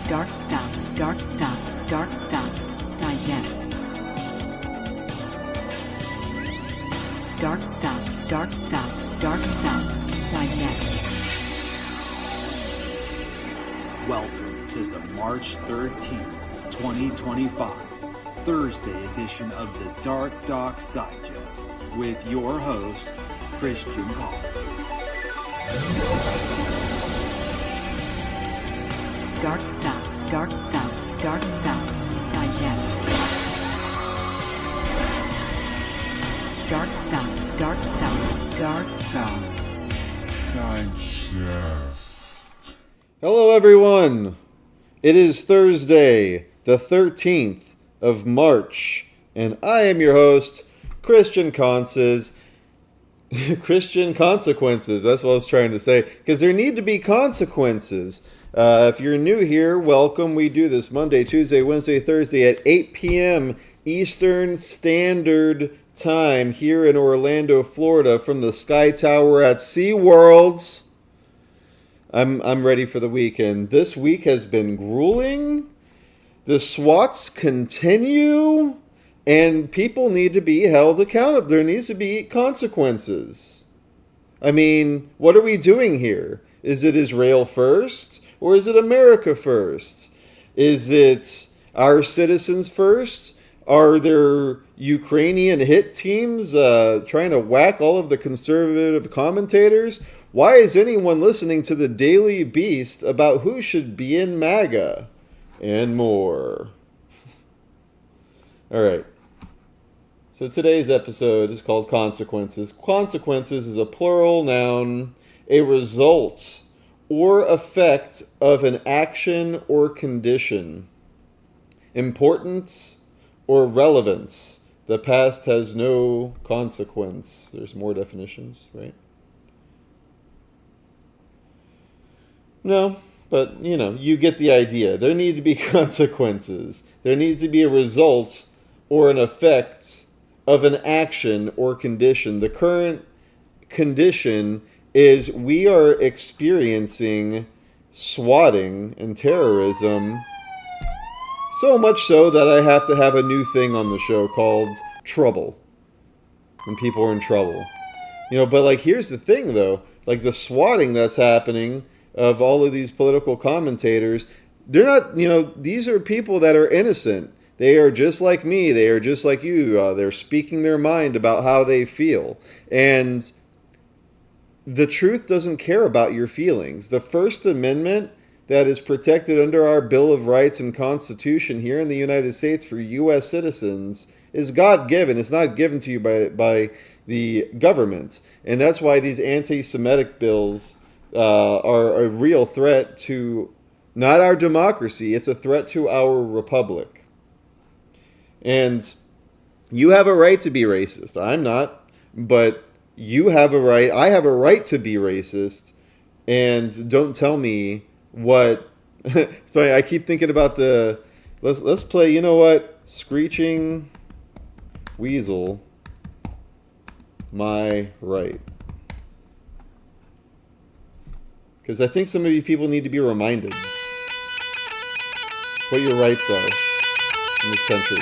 DarkDox Digest. DarkDox Digest. Welcome to the March 13th, 2025, Thursday edition of the DarkDox Digest with your host, Christian Coffins. DarkDox Digest. DarkDox Digest. Hello everyone! It is Thursday, the 13th of March, and I am your host, Christian Consequences. That's what I was trying to say, because there need to be consequences. If you're new here, welcome. We do this Monday, Tuesday, Wednesday, Thursday at 8 p.m. Eastern Standard Time here in Orlando, Florida, from the Sky Tower at SeaWorld. I'm ready for the weekend. This week has been grueling. The SWATs continue, and people need to be held accountable. There needs to be consequences. I mean, what are we doing here? Is it Israel first, or is it America first? Is it our citizens first? Are there Ukrainian hit teams trying to whack all of the conservative commentators? Why is anyone listening to the Daily Beast about who should be in MAGA? And more. All right. So today's episode is called Consequences. Consequences is a plural noun, a result or effect of an action or condition. Importance or relevance. The past has no consequence. There's more definitions, right? No, but, you get the idea. There need to be consequences. There needs to be a result or an effect of an action or condition. The current condition is we are experiencing swatting and terrorism, so much so that I have to have a new thing on the show called Trouble. When people are in trouble. But here's the thing though. The swatting that's happening of all of these political commentators, they're not, these are people that are innocent. They are just like me. They are just like you. They're speaking their mind about how they feel. And the truth doesn't care about your feelings. The First Amendment that is protected under our Bill of Rights and Constitution here in the United States for U.S. citizens is God-given. It's not given to you by the government. And that's why these anti-Semitic bills are a real threat to not our democracy. It's a threat to our republic. And you have a right to be racist. I'm not. But you have a right. I have a right to be racist. And don't tell me what. It's funny. I keep thinking about the. Let's play. You know what? Screeching Weasel. My right. Because I think some of you people need to be reminded what your rights are in this country.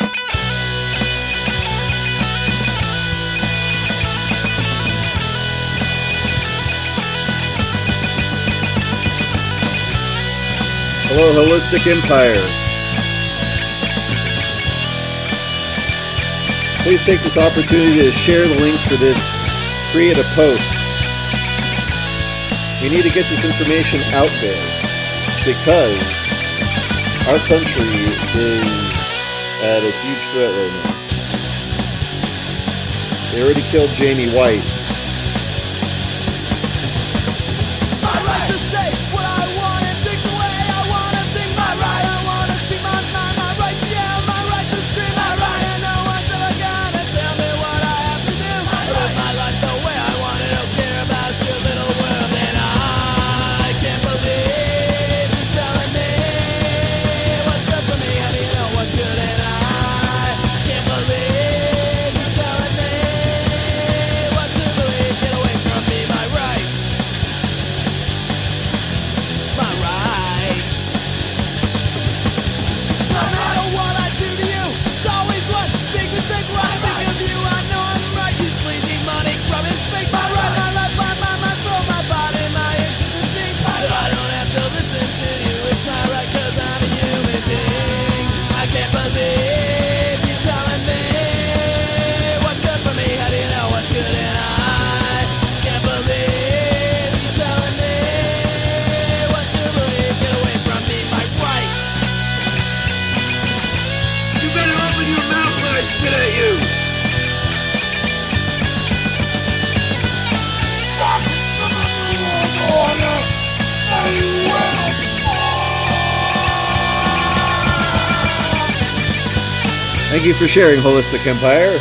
Hello, Holistic Empire. Please take this opportunity to share the link for this. Create a post. We need to get this information out there because our country is at a huge threat right now. They already killed Jamie White. My right to say what I want and think the way I want to think. My right, I want to speak my mind. My right to yell, my right to scream. My right, and no one's ever gonna tell me what I have to do. I live my life the way I want it. I don't care about your little world. And I can't believe you're telling me what's good for me. How do you know what's good? And I can't believe you're telling me what to Thank you for sharing, Holistic Empire.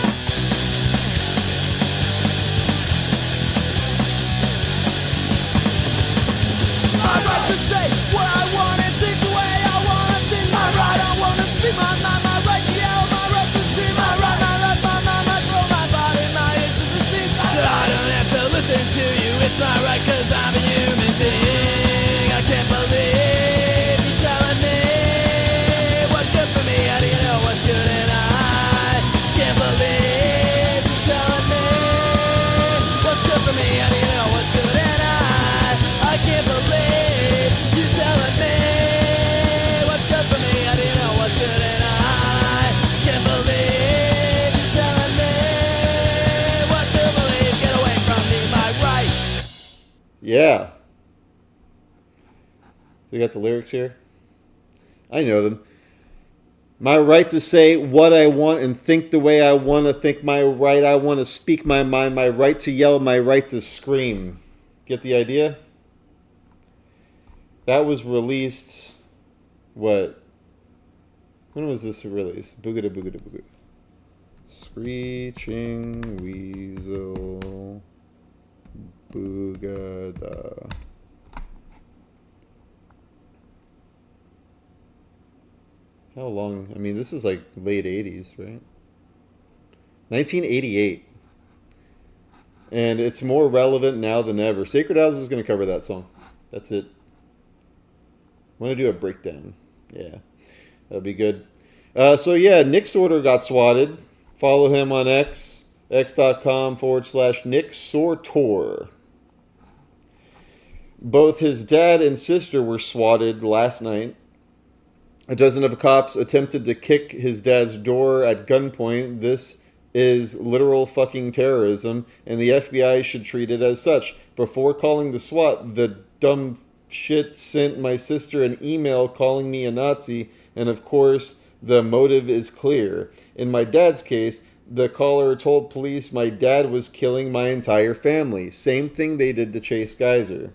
My right to say what I want and think the way I want to think. My right, I want to speak my mind. My right to yell, my right to scream. My right, my left, my mind, my soul, my body, my existence speaks. That I don't have to listen to you. It's my right 'cause I'm a human being. I can't believe you're telling me what's good for me. How do you know what's good? And I can't believe you're telling me what's good for me. How do you know what's good? And I can't believe you telling me what's good for me. How do you know what's good? And I can't believe you telling me what to believe. Get away from me, my right. Yeah. So you got the lyrics here? I know them. My right to say what I want and think the way I want to think. My right, I want to speak my mind. My right to yell. My right to scream. Get the idea? That was released, what? When was this released? Boogada boogada boogada. Screeching Weasel. Boogada. How long? I mean, this is like late 80s, right? 1988. And it's more relevant now than ever. Sacred House is going to cover that song. That's it. I want to do a breakdown. Yeah, that'd be good. So yeah, Nick SORTOR got swatted. Follow him on X, x.com/Nick SORTOR. Both his dad and sister were swatted last night. A dozen of cops attempted to kick his dad's door at gunpoint. This is literal fucking terrorism, and the FBI should treat it as such. Before calling the SWAT, the dumb shit sent my sister an email calling me a Nazi, and of course, the motive is clear. In my dad's case, the caller told police my dad was killing my entire family. Same thing they did to Chase Geyser,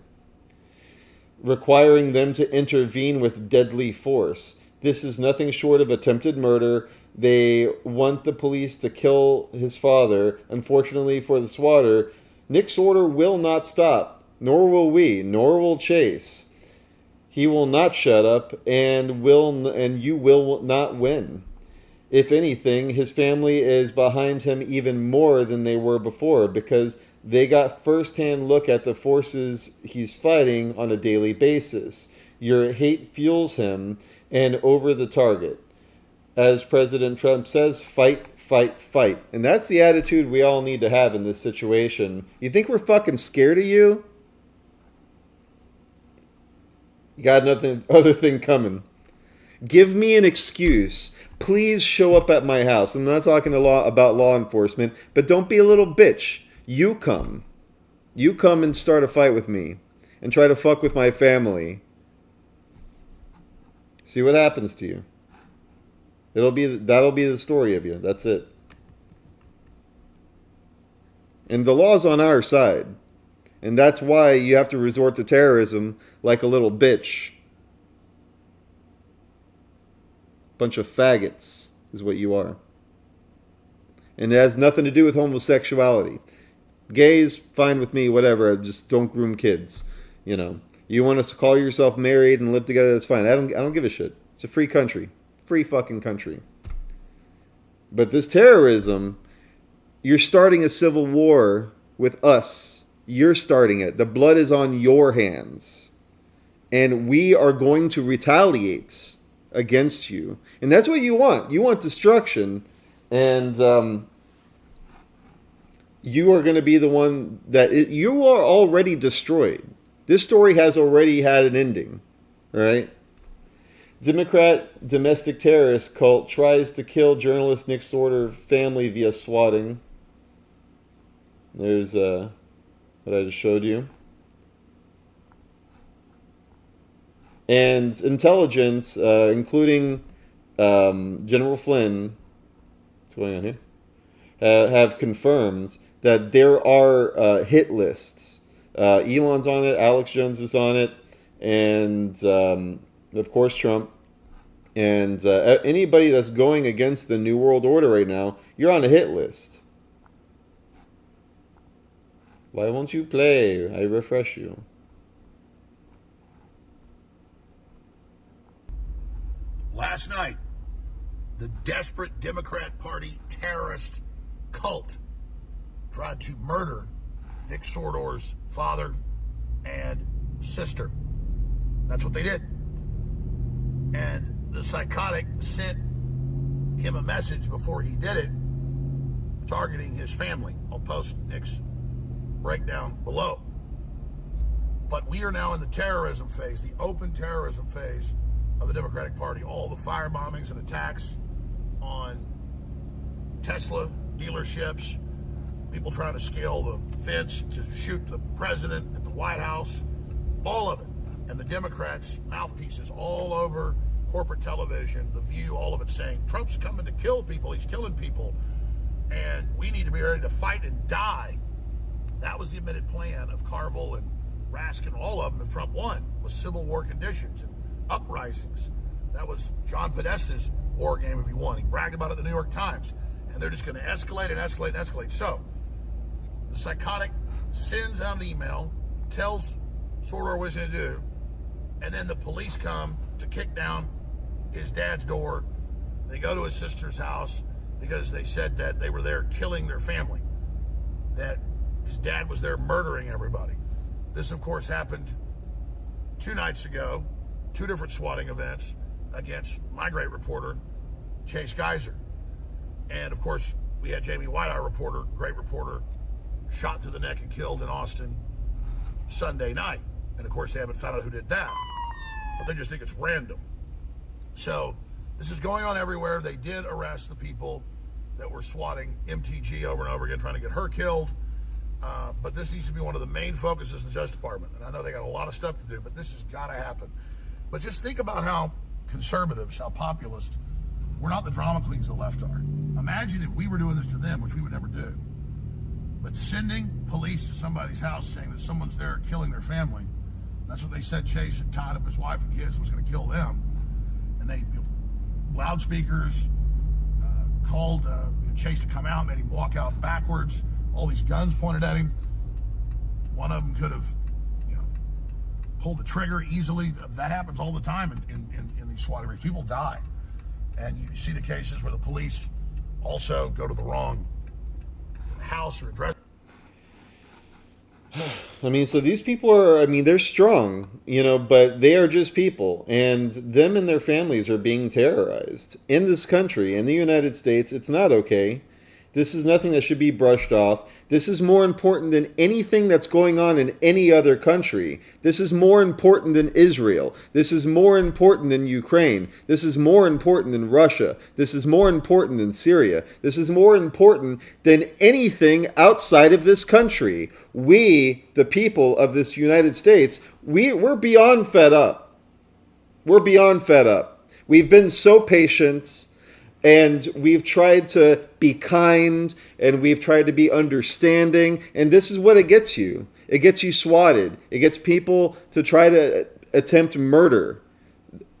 requiring them to intervene with deadly force. This is nothing short of attempted murder. They want the police to kill his father. Unfortunately for the swatter, Nick SORTOR will not stop, nor will we, nor will Chase. He will not shut up, and you will not win. If anything, his family is behind him even more than they were before, because they got first-hand look at the forces he's fighting on a daily basis. Your hate fuels him, and over the target. As President Trump says, fight, fight, fight. And that's the attitude we all need to have in this situation. You think we're fucking scared of you? You got another other thing coming. Give me an excuse. Please show up at my house. I'm not talking about law enforcement, but don't be a little bitch. You come. You come and start a fight with me and try to fuck with my family. See what happens to you. That'll be the story of you. That's it. And the law's on our side. And that's why you have to resort to terrorism like a little bitch. Bunch of faggots is what you are. And it has nothing to do with homosexuality. Gays, fine with me, whatever. Just don't groom kids. You know. You want us to call yourself married and live together, that's fine. I don't give a shit. It's a free country. Free fucking country. But this terrorism, you're starting a civil war with us. You're starting it. The blood is on your hands. And we are going to retaliate against you. And that's what you want. You want destruction. And you are going to be the one you are already destroyed. This story has already had an ending, right? Democrat domestic terrorist cult tries to kill journalist Nick SORTOR family via swatting. There's what I just showed you. And intelligence, including General Flynn, what's going on here, have confirmed that there are hit lists. Elon's on it, Alex Jones is on it, and of course Trump, And anybody that's going against the New World Order right now, you're on a hit list. Why won't you play? I refresh you. Last night, the desperate Democrat Party terrorist cult tried to murder Nick SORTOR's father and sister. That's what they did. And the psychotic sent him a message before he did it, targeting his family. I'll post Nick's breakdown below. But we are now in the terrorism phase, the open terrorism phase of the Democratic Party. All the fire bombings and attacks on Tesla dealerships, people trying to scale the fence to shoot the president at the White House, all of it. And the Democrats' mouthpieces all over corporate television, The View, all of it saying, Trump's coming to kill people, he's killing people, and we need to be ready to fight and die. That was the admitted plan of Carville and Raskin, all of them, if Trump won, was civil war conditions and uprisings. That was John Podesta's war game if he won. He bragged about it in the New York Times. And they're just going to escalate and escalate and escalate. So, the psychotic sends out an email, tells SORTOR what he's going to do, and then the police come to kick down his dad's door. They go to his sister's house because they said that they were there killing their family, that his dad was there murdering everybody. This, of course, happened 2 nights ago, 2 different swatting events against my great reporter, Chase Geiser. And, of course, we had Jamie White, our reporter, great reporter, shot through the neck and killed in Austin Sunday night. And, of course, they haven't found out who did that. But they just think it's random. So this is going on everywhere. They did arrest the people that were swatting MTG over and over again, trying to get her killed. But this needs to be one of the main focuses of the Justice Department. And I know they got a lot of stuff to do, but this has got to happen. But just think about how conservatives, how populist, we're not the drama queens the left are. Imagine if we were doing this to them, which we would never do. But sending police to somebody's house saying that someone's there killing their family, that's what they said Chase had tied up his wife and kids and was going to kill them. And they, loudspeakers, called Chase to come out, made him walk out backwards, all these guns pointed at him. One of them could have, pulled the trigger easily. That happens all the time in these swatting raids. People die. And you see the cases where the police also go to the wrong house or address. I mean, so these people are, they're strong, but they are just people. And them and their families are being terrorized. In this country, in the United States, it's not okay. This is nothing that should be brushed off. This is more important than anything that's going on in any other country. This is more important than Israel. This is more important than Ukraine. This is more important than Russia. This is more important than Syria. This is more important than anything outside of this country. We, the people of this United States, we're beyond fed up. We're beyond fed up. We've been so patient. And we've tried to be kind, and we've tried to be understanding, and this is what it gets you. It gets you swatted. It gets people to try to attempt murder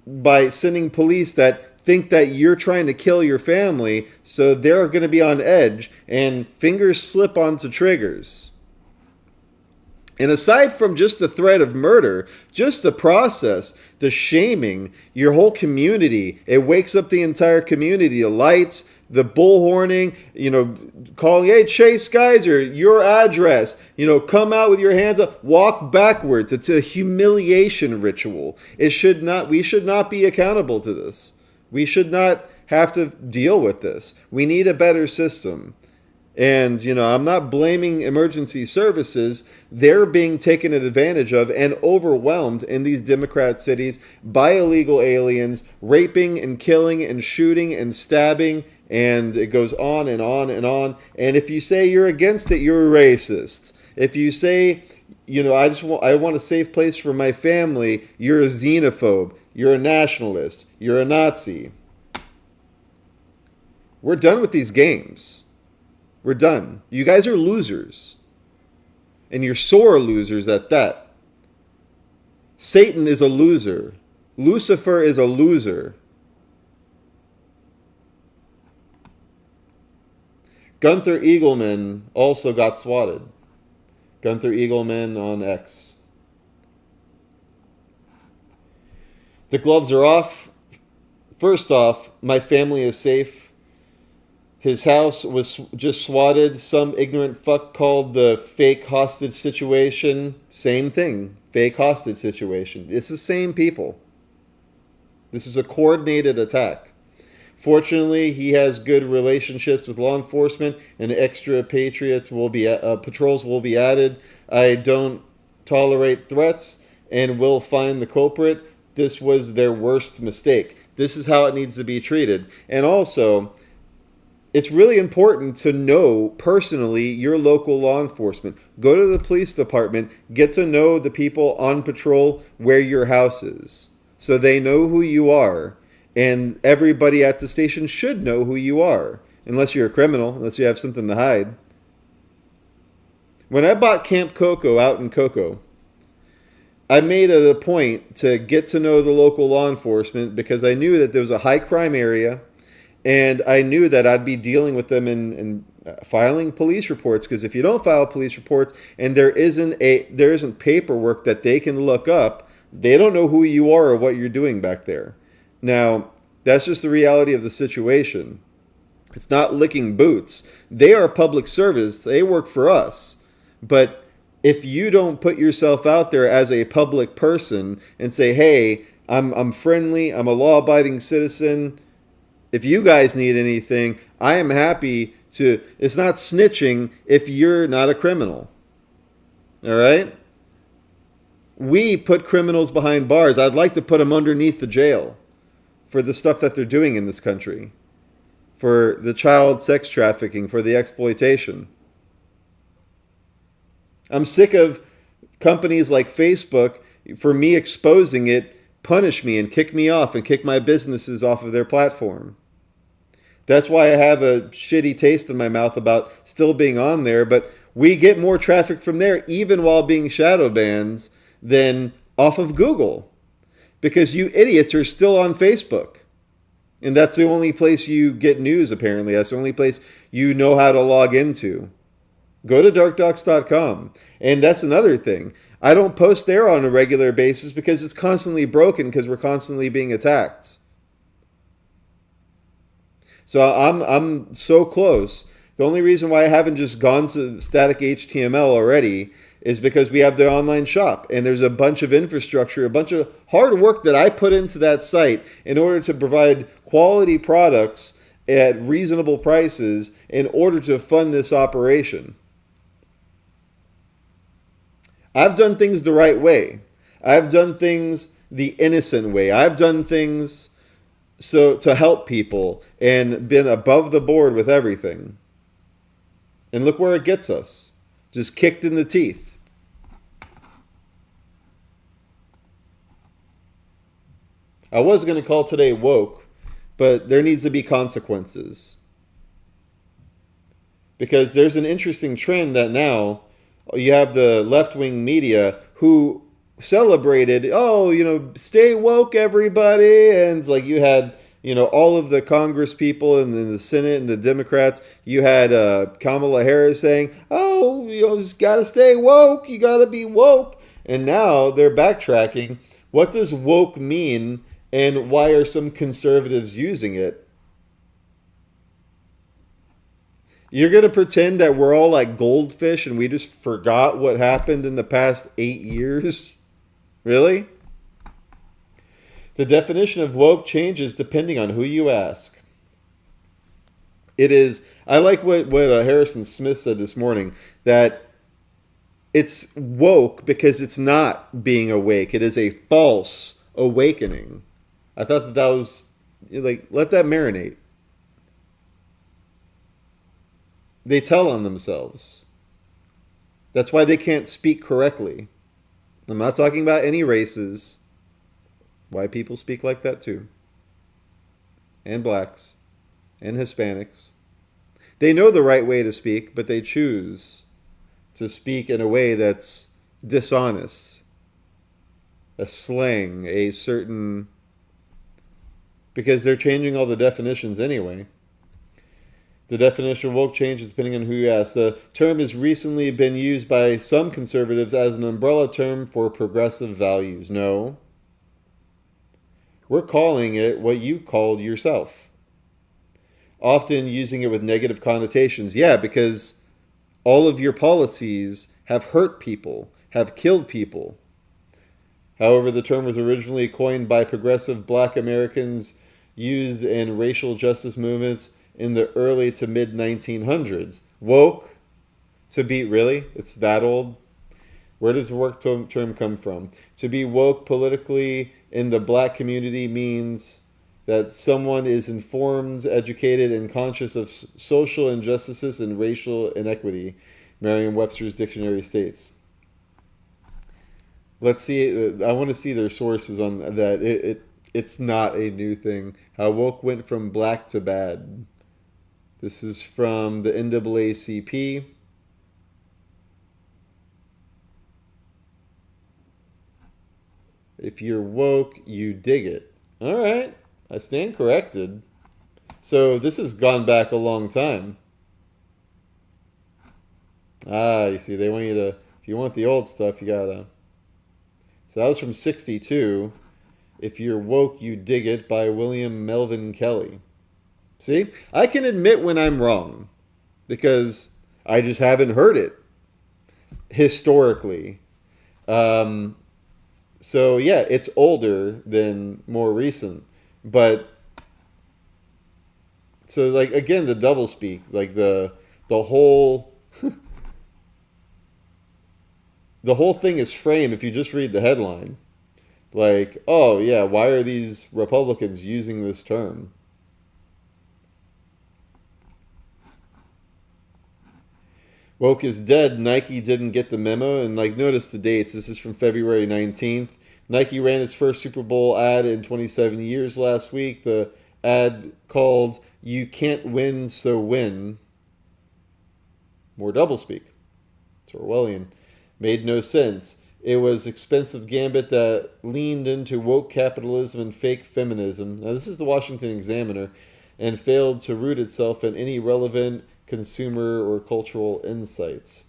by sending police that think that you're trying to kill your family, so they're going to be on edge, and fingers slip onto triggers. And aside from just the threat of murder, just the process, the shaming, your whole community, it wakes up the entire community, the lights, the bullhorning, calling, hey, Chase Geiser, your address, come out with your hands up, walk backwards. It's a humiliation ritual. We should not be accountable to this. We should not have to deal with this. We need a better system. And, I'm not blaming emergency services. They're being taken advantage of and overwhelmed in these Democrat cities by illegal aliens, raping and killing and shooting and stabbing. And it goes on and on and on. And if you say you're against it, you're a racist. If you say, I want a safe place for my family, you're a xenophobe. You're a nationalist. You're a Nazi. We're done with these games. We're done. You guys are losers. And you're sore losers at that. Satan is a loser. Lucifer is a loser. Gunther EAGLEMAN also got swatted. Gunther EAGLEMAN on X. The gloves are off. First off, my family is safe. His house was just swatted. Some ignorant fuck called the fake hostage situation. Same thing. Fake hostage situation. It's the same people. This is a coordinated attack. Fortunately, he has good relationships with law enforcement, and extra patriots will be patrols will be added. I don't tolerate threats, and will find the culprit. This was their worst mistake. This is how it needs to be treated. And also, it's really important to know personally your local law enforcement. Go to the police department, get to know the people on patrol where your house is, so they know who you are. And everybody at the station should know who you are, unless you're a criminal, unless you have something to hide. When I bought Camp Coco out in Coco, I made it a point to get to know the local law enforcement because I knew that there was a high crime area, and I knew that I'd be dealing with them in filing police reports. Because if you don't file police reports and there isn't paperwork that they can look up, they don't know who you are or what you're doing back there. Now, that's just the reality of the situation. It's not licking boots. They are public service. They work for us. But if you don't put yourself out there as a public person and say, hey, I'm friendly, I'm a law-abiding citizen, if you guys need anything, I am happy to. It's not snitching if you're not a criminal. All right? We put criminals behind bars. I'd like to put them underneath the jail for the stuff that they're doing in this country, for the child sex trafficking, for the exploitation. I'm sick of companies like Facebook, for me exposing it, punish me and kick me off and kick my businesses off of their platform. That's why I have a shitty taste in my mouth about still being on there, but we get more traffic from there, even while being shadow banned, than off of Google. Because you idiots are still on Facebook. And that's the only place you get news, apparently. That's the only place you know how to log into. Go to DarkDox.com. And that's another thing. I don't post there on a regular basis because it's constantly broken because we're constantly being attacked. So I'm so close. The only reason why I haven't just gone to static HTML already is because we have the online shop. And there's a bunch of infrastructure, a bunch of hard work that I put into that site in order to provide quality products at reasonable prices in order to fund this operation. I've done things the right way. I've done things the innocent way. I've done things so to help people and been above the board with everything. And look where it gets us. Just kicked in the teeth. I was going to call today woke, but there needs to be consequences. Because there's an interesting trend that now you have the left-wing media who celebrated, stay woke, everybody. And it's like you had, all of the Congress people and then the Senate and the Democrats. You had Kamala Harris saying, just got to stay woke. You got to be woke. And now they're backtracking. What does woke mean? And why are some conservatives using it? You're going to pretend that we're all like goldfish and we just forgot what happened in the past 8 years? Really? The definition of woke changes depending on who you ask. It is, I like what Harrison Smith said this morning, that it's woke because it's not being awake. It is a false awakening. I thought that was, let that marinate. They tell on themselves. That's why they can't speak correctly. I'm not talking about any races. White people speak like that too. And blacks. And Hispanics. They know the right way to speak, but they choose to speak in a way that's dishonest. A slang, a certain... Because they're changing all the definitions anyway. The definition of woke changes depending on who you ask. The term has recently been used by some conservatives as an umbrella term for progressive values. No. We're calling it what you called yourself. Often using it with negative connotations. Yeah, because all of your policies have hurt people, have killed people. However, the term was originally coined by progressive black Americans used in racial justice movements in the early to mid 1900s. Woke, to be, really? It's that old? Where does the woke term come from? To be woke politically in the black community means that someone is informed, educated, and conscious of social injustices and racial inequity, Merriam-Webster's dictionary states. Let's see, I want to see their sources on that. It's not a new thing. How woke went from black to bad. This is from the NAACP. If you're woke, you dig it. All right, I stand corrected. So this has gone back a long time. You see, they want you to, if you want the old stuff, you gotta. So that was from 62. If you're woke, you dig it, by William Melvin Kelly. See, I can admit when I'm wrong because I just haven't heard it historically. So yeah, it's older than more recent, but so like again the double speak, like the whole the whole thing is framed if you just read the headline. Like, oh yeah, why are these Republicans using this term? Woke is dead. Nike didn't get the memo. And like, notice the dates. This is from February 19th. Nike ran its first Super Bowl ad in 27 years last week. The ad called "You Can't Win, So Win." More doublespeak. It's Orwellian. Made no sense. It was expensive gambit that leaned into woke capitalism and fake feminism. Now this is the Washington Examiner, and failed to root itself in any relevant consumer or cultural insights.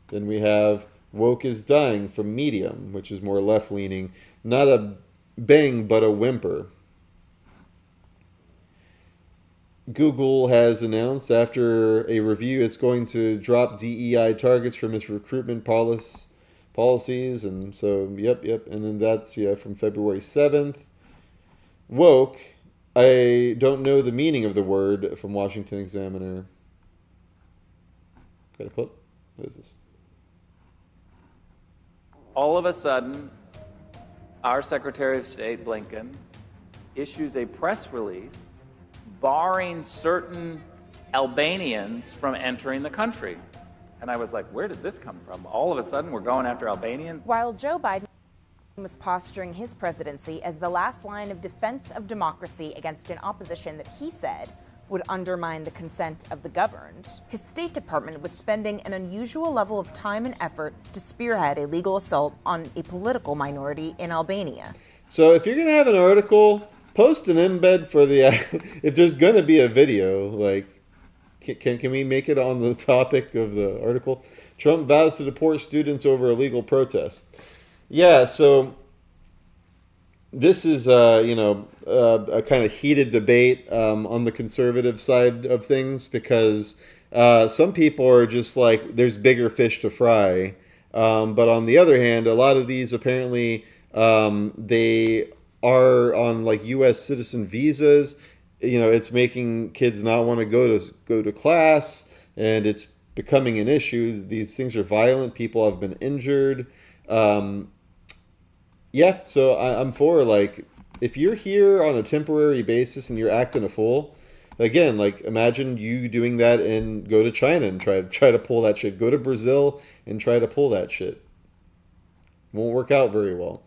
Then we have woke is dying from Medium, which is more left-leaning. Not a bang, but a whimper. Google has announced after a review it's going to drop DEI targets from its recruitment policies. And so, yep. And then that's, from February 7th. Woke, I don't know the meaning of the word, from Washington Examiner. Got a clip? What is this? All of a sudden, our Secretary of State, Blinken, issues a press release barring certain Albanians from entering the country. And I was like, where did this come from? All of a sudden, we're going after Albanians? While Joe Biden was posturing his presidency as the last line of defense of democracy against an opposition that he said would undermine the consent of the governed, his State Department was spending an unusual level of time and effort to spearhead a legal assault on a political minority in Albania. So if you're going to have an article, post an embed for the, if there's going to be a video, like, can we make it on the topic of the article? Trump vows to deport students over illegal protest. Yeah, so this is, a kind of heated debate on the conservative side of things because some people are just like, there's bigger fish to fry. But on the other hand, a lot of these apparently, they are on like U.S. citizen visas. It's making kids not want to go to class, and it's becoming an issue. These things are violent. People have been injured. So I'm for, like, if you're here on a temporary basis and you're acting a fool, again, like, imagine you doing that and go to China and try to pull that shit. Go to Brazil and try to pull that shit. Won't work out very well.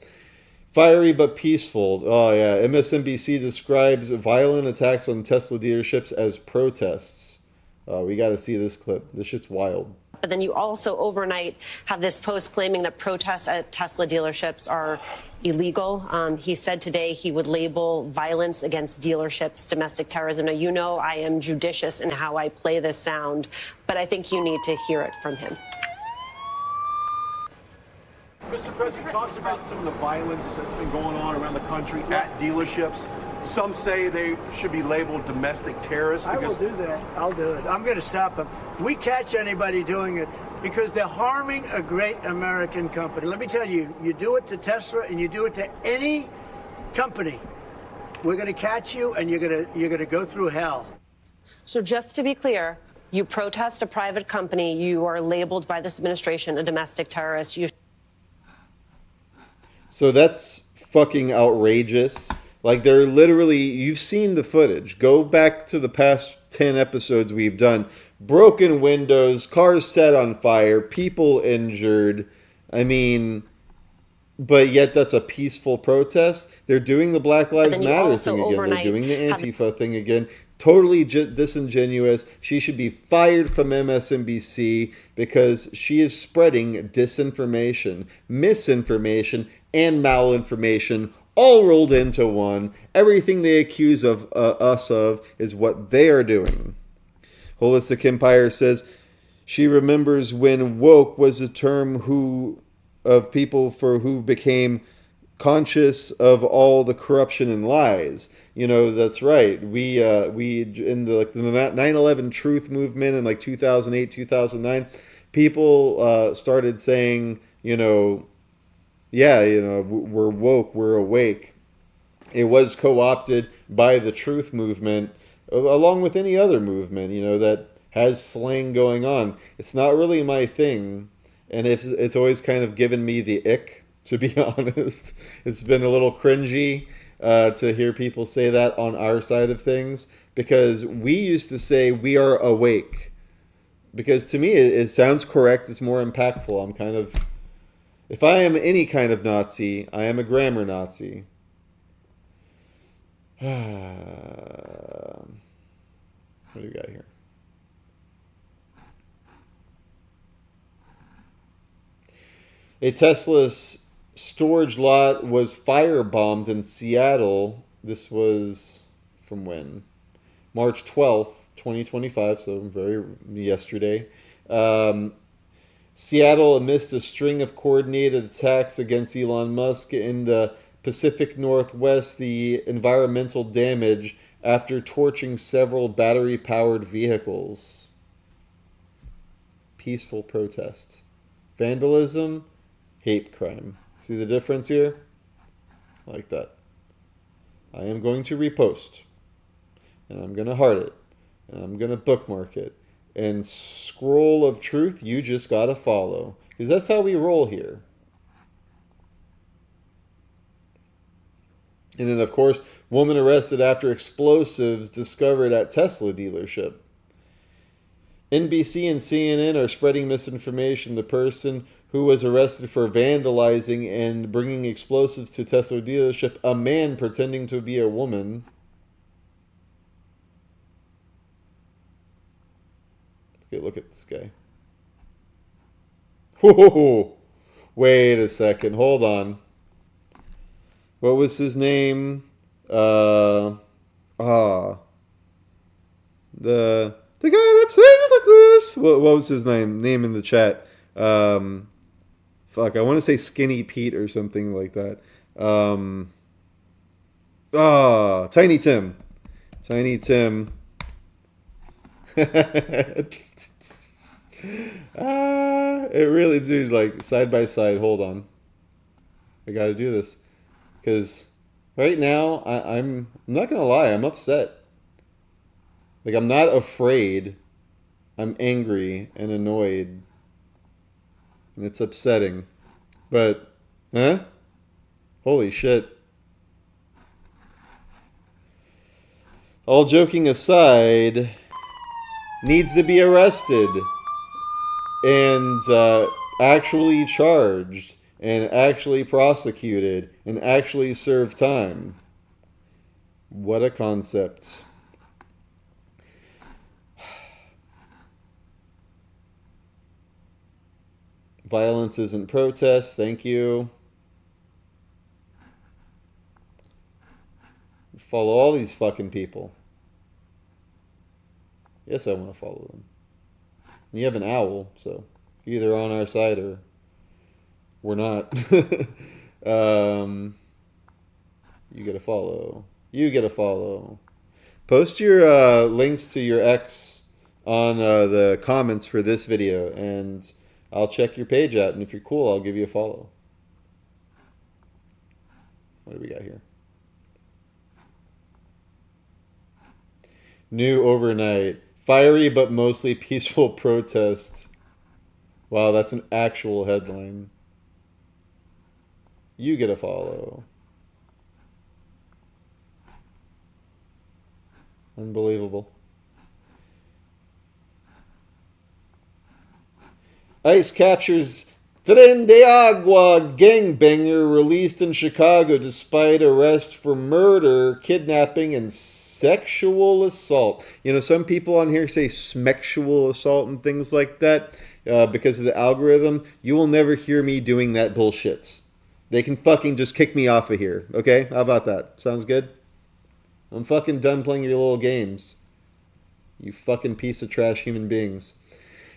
Fiery but peaceful. Oh, yeah. MSNBC describes violent attacks on Tesla dealerships as protests. We got to see this clip. This shit's wild. But then you also overnight have this post claiming that protests at Tesla dealerships are illegal. He said today he would label violence against dealerships domestic terrorism. Now, you know I am judicious in how I play this sound, but I think you need to hear it from him. Mr. President talks about some of the violence that's been going on around the country at dealerships. Some say they should be labeled domestic terrorists. I will do that. I'll do it. I'm going to stop them. We catch anybody doing it because they're harming a great American company. Let me tell you, you do it to Tesla and you do it to any company, we're going to catch you and you're going to go through hell. So just to be clear, you protest a private company, you are labeled by this administration a domestic terrorist. So that's fucking outrageous. Like, they're literally, you've seen the footage. Go back to the past 10 episodes we've done. Broken windows, cars set on fire, people injured. I mean, but yet that's a peaceful protest. They're doing the Black Lives Matter thing again. They're doing the Antifa thing again. Totally disingenuous. She should be fired from MSNBC because she is spreading disinformation, misinformation, and malinformation all rolled into one. Everything they accuse of us of is what they are doing. Holistic Empire says she remembers when woke was a term of people who became conscious of all the corruption and lies. You know, that's right. We in the 9/11 truth movement in like 2008, 2009, people started saying, we're woke, we're awake. It was co-opted by the truth movement, along with any other movement, that has slang going on. It's not really my thing, and it's always kind of given me the ick, to be honest. It's been a little cringy to hear people say that on our side of things, because we used to say we are awake. Because to me, it sounds correct, it's more impactful. If I am any kind of Nazi, I am a grammar Nazi. What do we got here? A Tesla storage lot was firebombed in Seattle. This was from when? March 12th, 2025, so yesterday. Seattle amidst a string of coordinated attacks against Elon Musk in the Pacific Northwest, the environmental damage after torching several battery-powered vehicles. Peaceful protests. Vandalism, hate crime. See the difference here? I like that. I am going to repost. And I'm going to heart it. And I'm going to bookmark it. And scroll of truth, you just gotta follow. Because that's how we roll here. And then, of course, woman arrested after explosives discovered at Tesla dealership. NBC and CNN are spreading misinformation. The person who was arrested for vandalizing and bringing explosives to Tesla dealership, a man pretending to be a woman. Look at this guy. Whoa, wait a second. Hold on. What was his name? The guy that sings like this. What was his name? Name in the chat. I want to say Skinny Pete or something like that. Tiny Tim. Tiny Tim. It really, dude, like side by side. Hold on, I gotta do this because right now I'm not gonna lie, I'm upset. Like, I'm not afraid, I'm angry and annoyed, and it's upsetting. But holy shit. All joking aside, needs to be arrested and actually charged and actually prosecuted and actually serve time. What a concept. Violence isn't protest. Thank you. Follow all these fucking people. Yes, I want to follow them. And you have an owl, so you're either on our side or we're not. You get a follow. You get a follow. Post your links to your ex on the comments for this video, and I'll check your page out. And if you're cool, I'll give you a follow. What do we got here? New overnight. Fiery but mostly peaceful protest. Wow, that's an actual headline. You get a follow. Unbelievable. ICE captures Tren de Agua gangbanger released in Chicago despite arrest for murder, kidnapping, and sexual assault. You know, some people on here say smexual assault and things like that because of the algorithm. You will never hear me doing that bullshit. They can fucking just kick me off of here. Okay? How about that? Sounds good? I'm fucking done playing your little games. You fucking piece of trash human beings.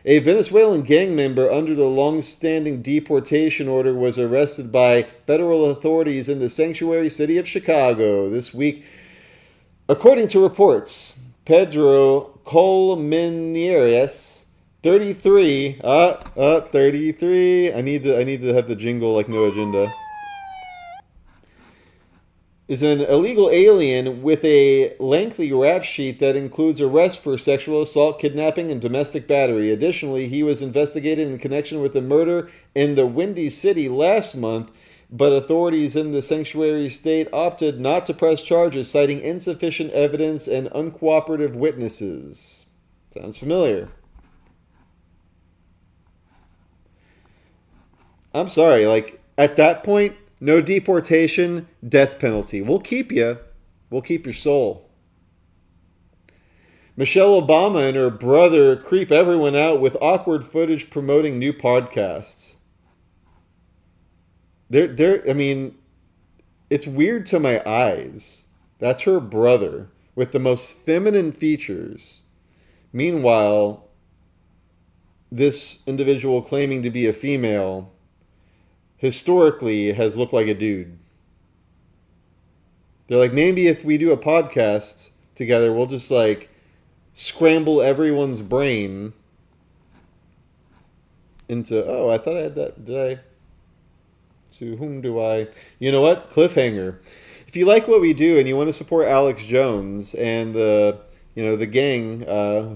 A Venezuelan gang member under the long-standing deportation order was arrested by federal authorities in the sanctuary city of Chicago this week. According to reports, Pedro Colmenares, 33, 33, I need to have the jingle like No Agenda, is an illegal alien with a lengthy rap sheet that includes arrest for sexual assault, kidnapping, and domestic battery. Additionally, he was investigated in connection with a murder in the Windy City last month, but authorities in the sanctuary state opted not to press charges, citing insufficient evidence and uncooperative witnesses. Sounds familiar. I'm sorry, like, at that point, no deportation, death penalty. We'll keep you. We'll keep your soul. Michelle Obama and her brother creep everyone out with awkward footage promoting new podcasts. I mean, it's weird to my eyes. That's her brother with the most feminine features. Meanwhile, this individual claiming to be a female historically has looked like a dude. They're like, maybe if we do a podcast together, we'll just like scramble everyone's brain into, oh, I thought I had that. Did I? To whom do I? You know what? Cliffhanger. If you like what we do and you want to support Alex Jones and the gang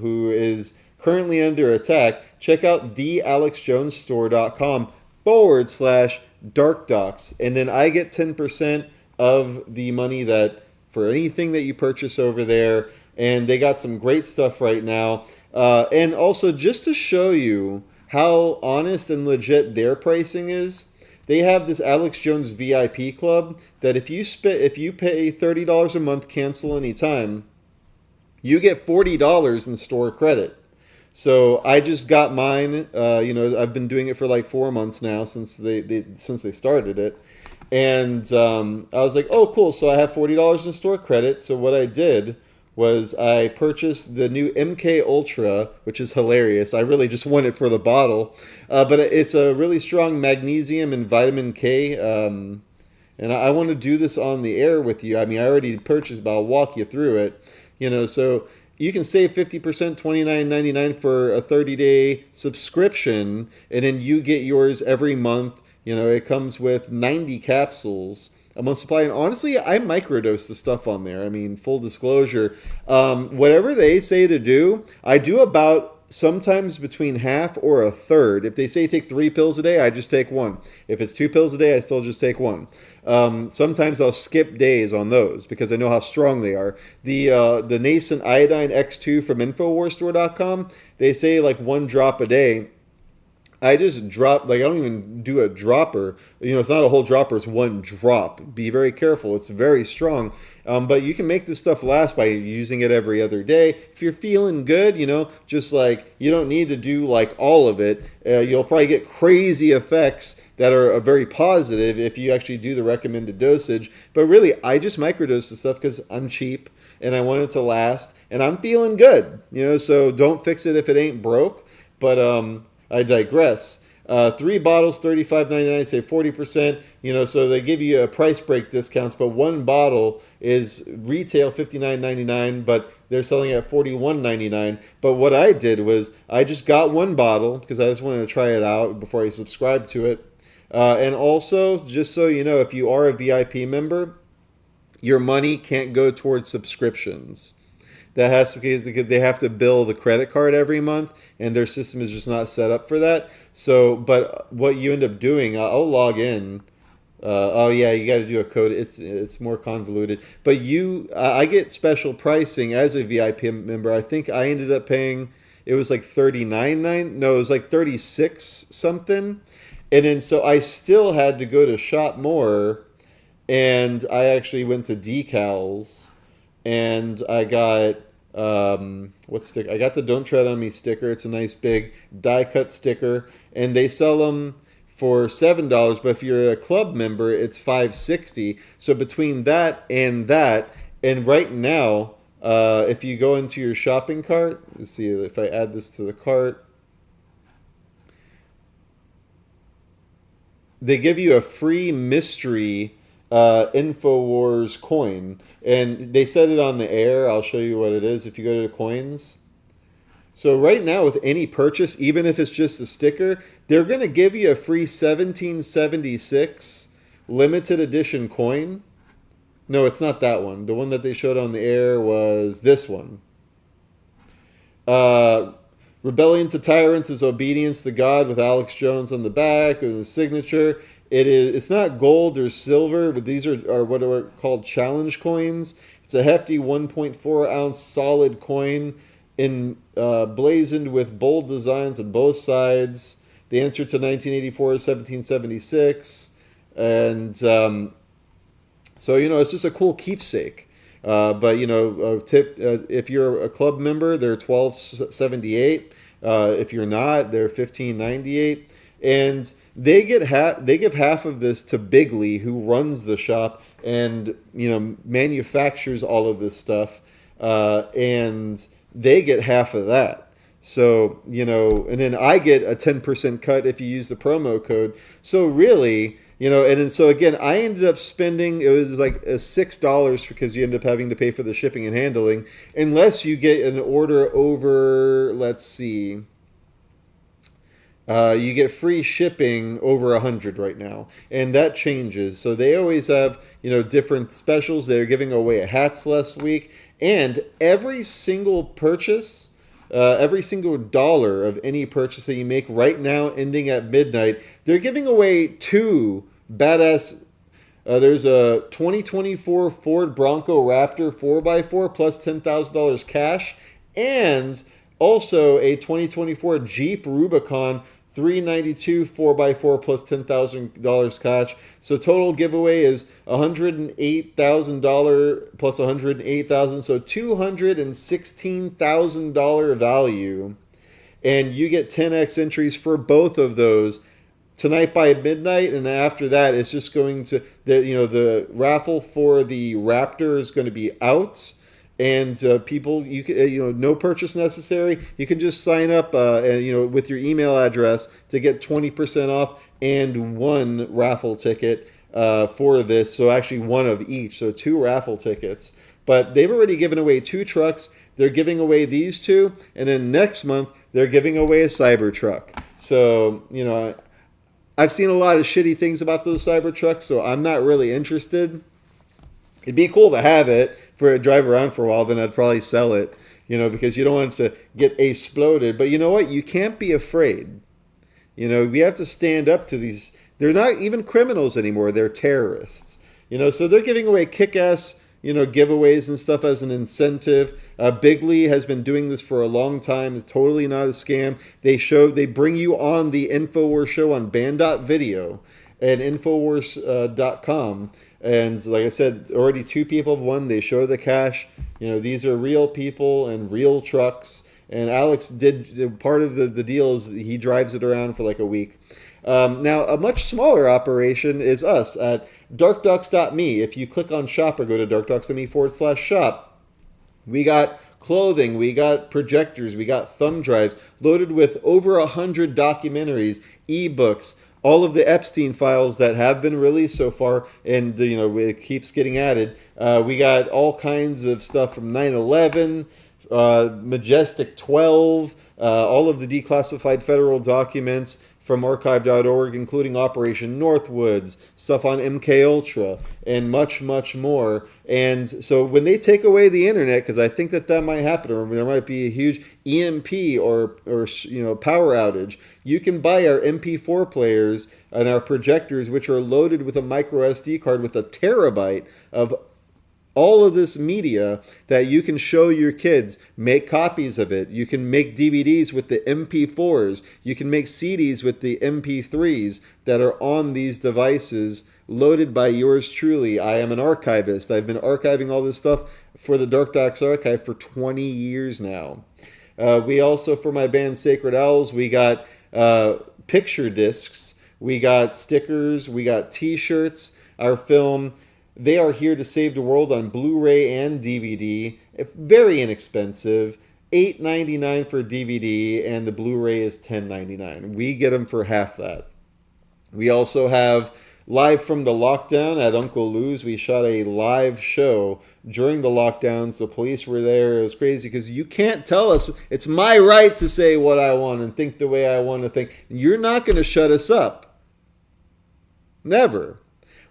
who is currently under attack, check out thealexjonesstore.com/DarkDox, and then I get 10% of the money that for anything that you purchase over there. And they got some great stuff right now. And also, just to show you how honest and legit their pricing is, they have this Alex Jones VIP club that if you pay $30 a month, cancel anytime, you get $40 in store credit. So I just got mine. I've been doing it for like 4 months now since they started it, and I was like, oh cool. So I have $40 in store credit. So what I did was I purchased the new MK Ultra, which is hilarious. I really just want it for the bottle, but it's a really strong magnesium and vitamin K. And I want to do this on the air with you. I mean, I already purchased, but I'll walk you through it. So you can save 50%, $29.99 for a 30-day subscription, and then you get yours every month. It comes with 90 capsules a month supply. And honestly, I microdose the stuff on there. I mean, full disclosure, whatever they say to do, I do about sometimes between half or a third. If they say take 3 pills a day, I just take 1. If it's 2 pills a day, I still just take 1. Sometimes I'll skip days on those because I know how strong they are. The Nascent Iodine X2 from Infowarsstore.com, they say like 1 drop a day. I just drop, like, I don't even do a dropper. It's not a whole dropper, it's one drop. Be very careful. It's very strong. But you can make this stuff last by using it every other day. If you're feeling good, just like, you don't need to do like all of it. You'll probably get crazy effects that are very positive if you actually do the recommended dosage. But really, I just microdose the stuff because I'm cheap and I want it to last. And I'm feeling good, so don't fix it if it ain't broke. But I digress. 3 bottles, $35.99, say 40%. So they give you a price break discounts, but one bottle is retail $59.99, but they're selling it at $41.99. But what I did was I just got one bottle because I just wanted to try it out before I subscribed to it. And also, just so you know, if you are a VIP member, your money can't go towards subscriptions. That has to, because they have to bill the credit card every month, and their system is just not set up for that. So, but what you end up doing, I'll log in. Oh yeah, you got to do a code. It's more convoluted. But I get special pricing as a VIP member. I think I ended up paying, it was like $39.9. No, it was like $36 something. And then so I still had to go to Shop More, and I actually went to Decals. And I got what sticker? I got the "Don't Tread on Me" sticker. It's a nice big die cut sticker, and they sell them for $7. But if you're a club member, it's $5.60. So between that, and right now, if you go into your shopping cart, let's see if I add this to the cart. They give you a free mystery Infowars coin, and they said it on the air. I'll show you what it is if you go to the coins. So right now, with any purchase, even if it's just a sticker, they're going to give you a free 1776 limited edition coin. No, it's not that one. The one that they showed on the air was this one. Rebellion to Tyrants is Obedience to God, with Alex Jones on the back with his signature. It's not gold or silver, but these are what are called challenge coins. It's a hefty 1.4 ounce solid coin blazoned with bold designs on both sides. The answer to 1984 is 1776. And so, it's just a cool keepsake. But, if you're a club member, they're $12.78. If you're not, they're $15.98. And they give half of this to Bigley, who runs the shop and manufactures all of this stuff, and they get half of that. So and then I get a 10% cut if you use the promo code. So really, and then so again, I ended up spending, it was like $6 because you end up having to pay for the shipping and handling, unless you get an order over, let's see. You get free shipping over 100 right now, and that changes. So they always have, different specials. They're giving away hats last week, and every single purchase, every single dollar of any purchase that you make right now, ending at midnight, they're giving away 2 badass. There's a 2024 Ford Bronco Raptor 4x4 plus $10,000 cash, and also a 2024 Jeep Rubicon 392 4x4 plus $10,000 cash. So total giveaway is $108,000 plus $108,000, so $216,000 value, and you get 10x entries for both of those tonight by midnight. And after that, it's just going to the raffle for the Raptor is going to be out. And people, you can, no purchase necessary. You can just sign up, with your email address to get 20% off and 1 raffle ticket for this. So actually 1 of each, so 2 raffle tickets. But they've already given away 2 trucks. They're giving away these 2, and then next month they're giving away a Cybertruck. So I've seen a lot of shitty things about those Cybertrucks, so I'm not really interested. It'd be cool to have it for a drive around for a while, then I'd probably sell it, because you don't want it to get exploded. But you know what? You can't be afraid. We have to stand up to these. They're not even criminals anymore. They're terrorists. So they're giving away kick-ass giveaways and stuff as an incentive. Bigley has been doing this for a long time. It's totally not a scam. They bring you on the Infowars show on band.video and Infowars.com. And like I said, already 2 people have won. They show the cash. These are real people and real trucks. And Alex did part of the deal is he drives it around for like a week. Now, a much smaller operation is us at DarkDox.me. If you click on shop or go to DarkDox.me/shop, we got clothing, we got projectors, we got thumb drives loaded with over 100 documentaries, ebooks, all of the Epstein files that have been released so far, and it keeps getting added. We got all kinds of stuff from 9/11, Majestic 12, all of the declassified federal documents from archive.org, including Operation Northwoods, stuff on MKUltra, and much, much more. And so when they take away the internet, because I think that might happen, or there might be a huge EMP or power outage, you can buy our MP4 players and our projectors, which are loaded with a micro SD card with a terabyte of all of this media that you can show your kids. Make copies of it. You can make DVDs with the MP4s. You can make CDs with the MP3s that are on these devices, loaded by yours truly. I am an archivist. I've been archiving all this stuff for the DarkDox Archive for 20 years now. We also, for my band Sacred Owls, we got picture discs. We got stickers. We got t-shirts. Our film, They Are Here to Save the World, on Blu-ray and DVD. Very inexpensive. $8.99 for DVD, and the Blu-ray is $10.99. We get them for half that. We also have Live from the Lockdown at Uncle Lou's. We shot a live show during the lockdowns. The police were there. It was crazy because you can't tell us. It's my right to say what I want and think the way I want to think. You're not going to shut us up. Never.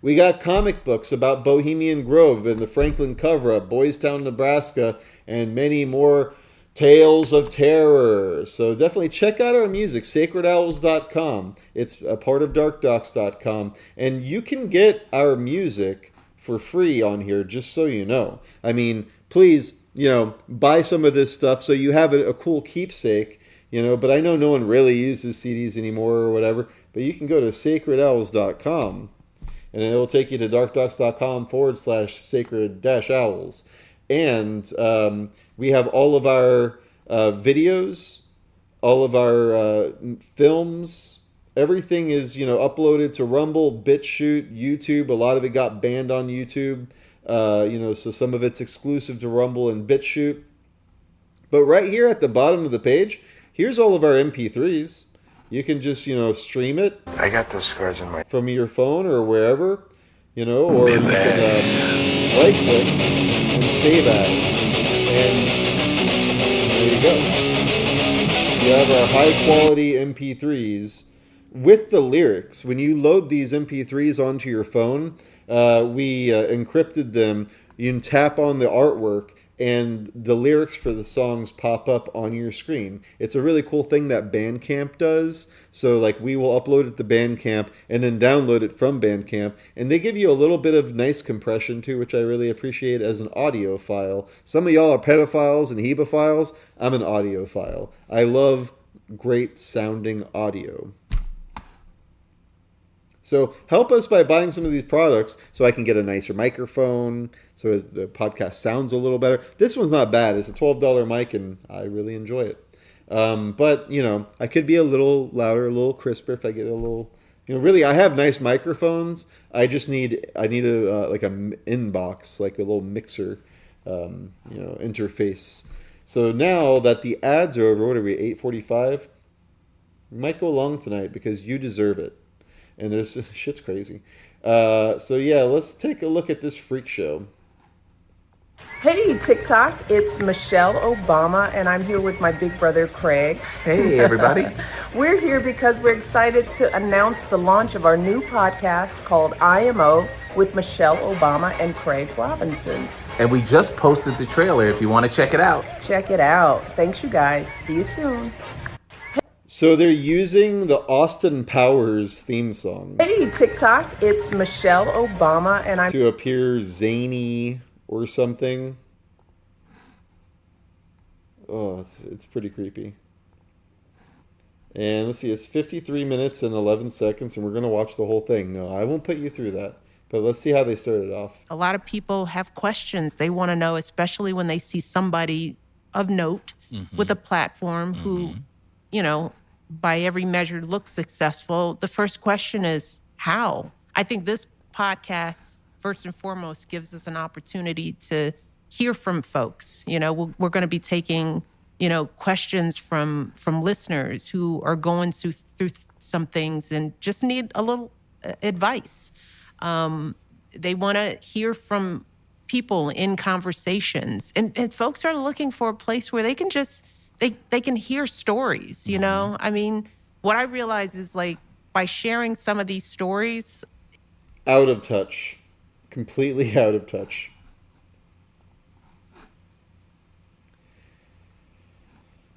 We got comic books about Bohemian Grove and the Franklin cover-up, Boys Town, Nebraska, and many more tales of terror. So definitely check out our music, sacredowls.com. It's a part of darkdox.com. And you can get our music for free on here, just so you know. I mean, please, buy some of this stuff so you have a cool keepsake, but I know no one really uses CDs anymore or whatever. But you can go to sacredowls.com. And it will take you to darkdox.com/sacred-owls. And we have all of our videos, all of our films. Everything is, uploaded to Rumble, BitChute, YouTube. A lot of it got banned on YouTube. So some of it's exclusive to Rumble and BitChute. But right here at the bottom of the page, here's all of our MP3s. You can just, stream it. I got those scars on my... from your phone or wherever, or you can right-click and save as. And there you go. You have our high-quality MP3s with the lyrics. When you load these MP3s onto your phone, we encrypted them. You can tap on the artwork, and the lyrics for the songs pop up on your screen. It's a really cool thing that Bandcamp does. So we will upload it to Bandcamp and then download it from Bandcamp. And they give you a little bit of nice compression too, which I really appreciate as an audio file. Some of y'all are pedophiles and hebophiles. I'm an audiophile. I love great sounding audio. So help us by buying some of these products so I can get a nicer microphone, so the podcast sounds a little better. This one's not bad. It's a $12 mic, and I really enjoy it. But, I could be a little louder, a little crisper if I get a little... really, I have nice microphones. I need a inbox, like a little mixer, interface. So now that the ads are over, what are we, 8:45? We might go long tonight because you deserve it. And there's shit's crazy. So yeah, let's take a look at this freak show. Hey TikTok, it's Michelle Obama, and I'm here with my big brother Craig. Hey everybody. We're here because we're excited to announce the launch of our new podcast called IMO with Michelle Obama and Craig Robinson. And we just posted the trailer if you want to check it out. Check it out. Thanks you guys. See you soon. So they're using the Austin Powers theme song. Hey TikTok, it's Michelle Obama, and I'm to appear zany or something. Oh, it's pretty creepy. And let's see, it's 53 minutes and 11 seconds, and we're going to watch the whole thing. No, I won't put you through that. But let's see how they started off. A lot of people have questions. They want to know, especially when they see somebody of note with a platform who, you know, by every measure looks successful. The first question is, how? I think this podcast, first and foremost, gives us an opportunity to hear from folks. You know, we're going to be taking, you know, questions from listeners who are going through some things and just need a little advice. They want to hear from people in conversations, and folks are looking for a place where they can just they can hear stories. You know, I mean, what I realize is, like, by sharing some of these stories, out of touch, completely out of touch.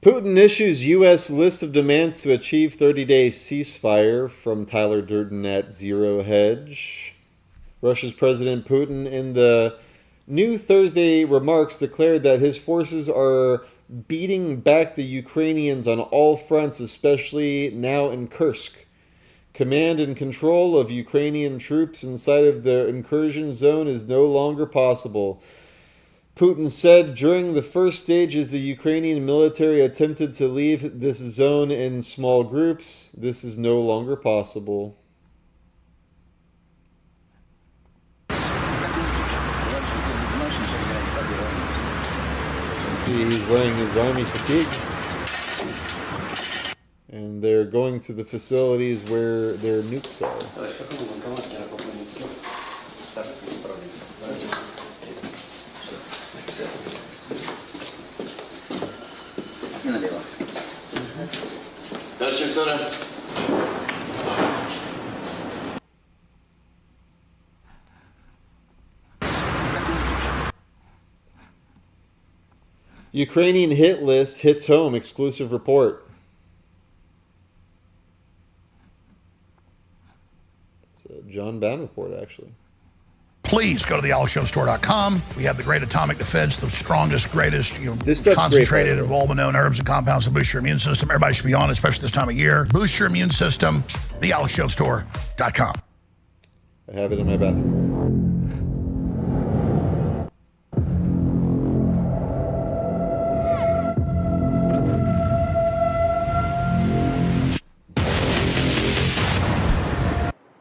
Putin issues U.S. list of demands to achieve 30-day ceasefire, from Tyler Durden at Zero Hedge. Russia's President Putin, in the new Thursday remarks, declared that his forces are beating back the Ukrainians on all fronts, especially now in Kursk. Command and control of Ukrainian troops inside of the incursion zone is no longer possible. Putin said during the first stages, the Ukrainian military attempted to leave this zone in small groups. This is no longer possible. See, he's wearing his army fatigues. And they're going to the facilities where their nukes are. Ukrainian hit list hits home, exclusive report. It's a John Bann report, actually. Please go to thealexshowstore.com. We have the great atomic defense, the strongest, greatest, this concentrated great, of all the known herbs and compounds to boost your immune system. Everybody should be on it, especially this time of year. Boost your immune system. Thealexshowstore.com. I have it in my bathroom.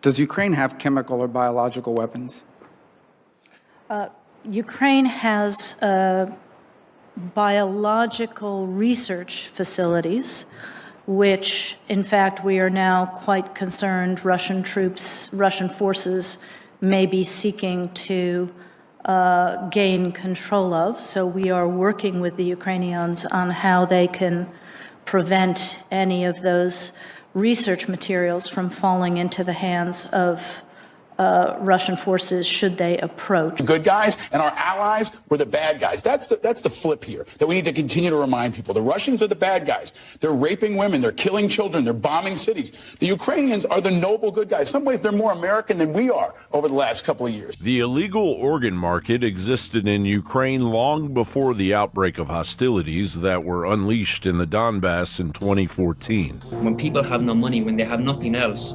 Does Ukraine have chemical or biological weapons? Ukraine has biological research facilities, which, in fact, we are now quite concerned Russian forces may be seeking to gain control of. So we are working with the Ukrainians on how they can prevent any of those research materials from falling into the hands of Russian forces should they approach. Good guys, and our allies were the bad guys. That's the flip here that we need to continue to remind people. The Russians are the bad guys. They're raping women. They're killing children. They're bombing cities. The Ukrainians are the noble good guys. In some ways, they're more American than we are over the last couple of years. The illegal organ market existed in Ukraine long before the outbreak of hostilities that were unleashed in the Donbass in 2014. When people have no money, when they have nothing else,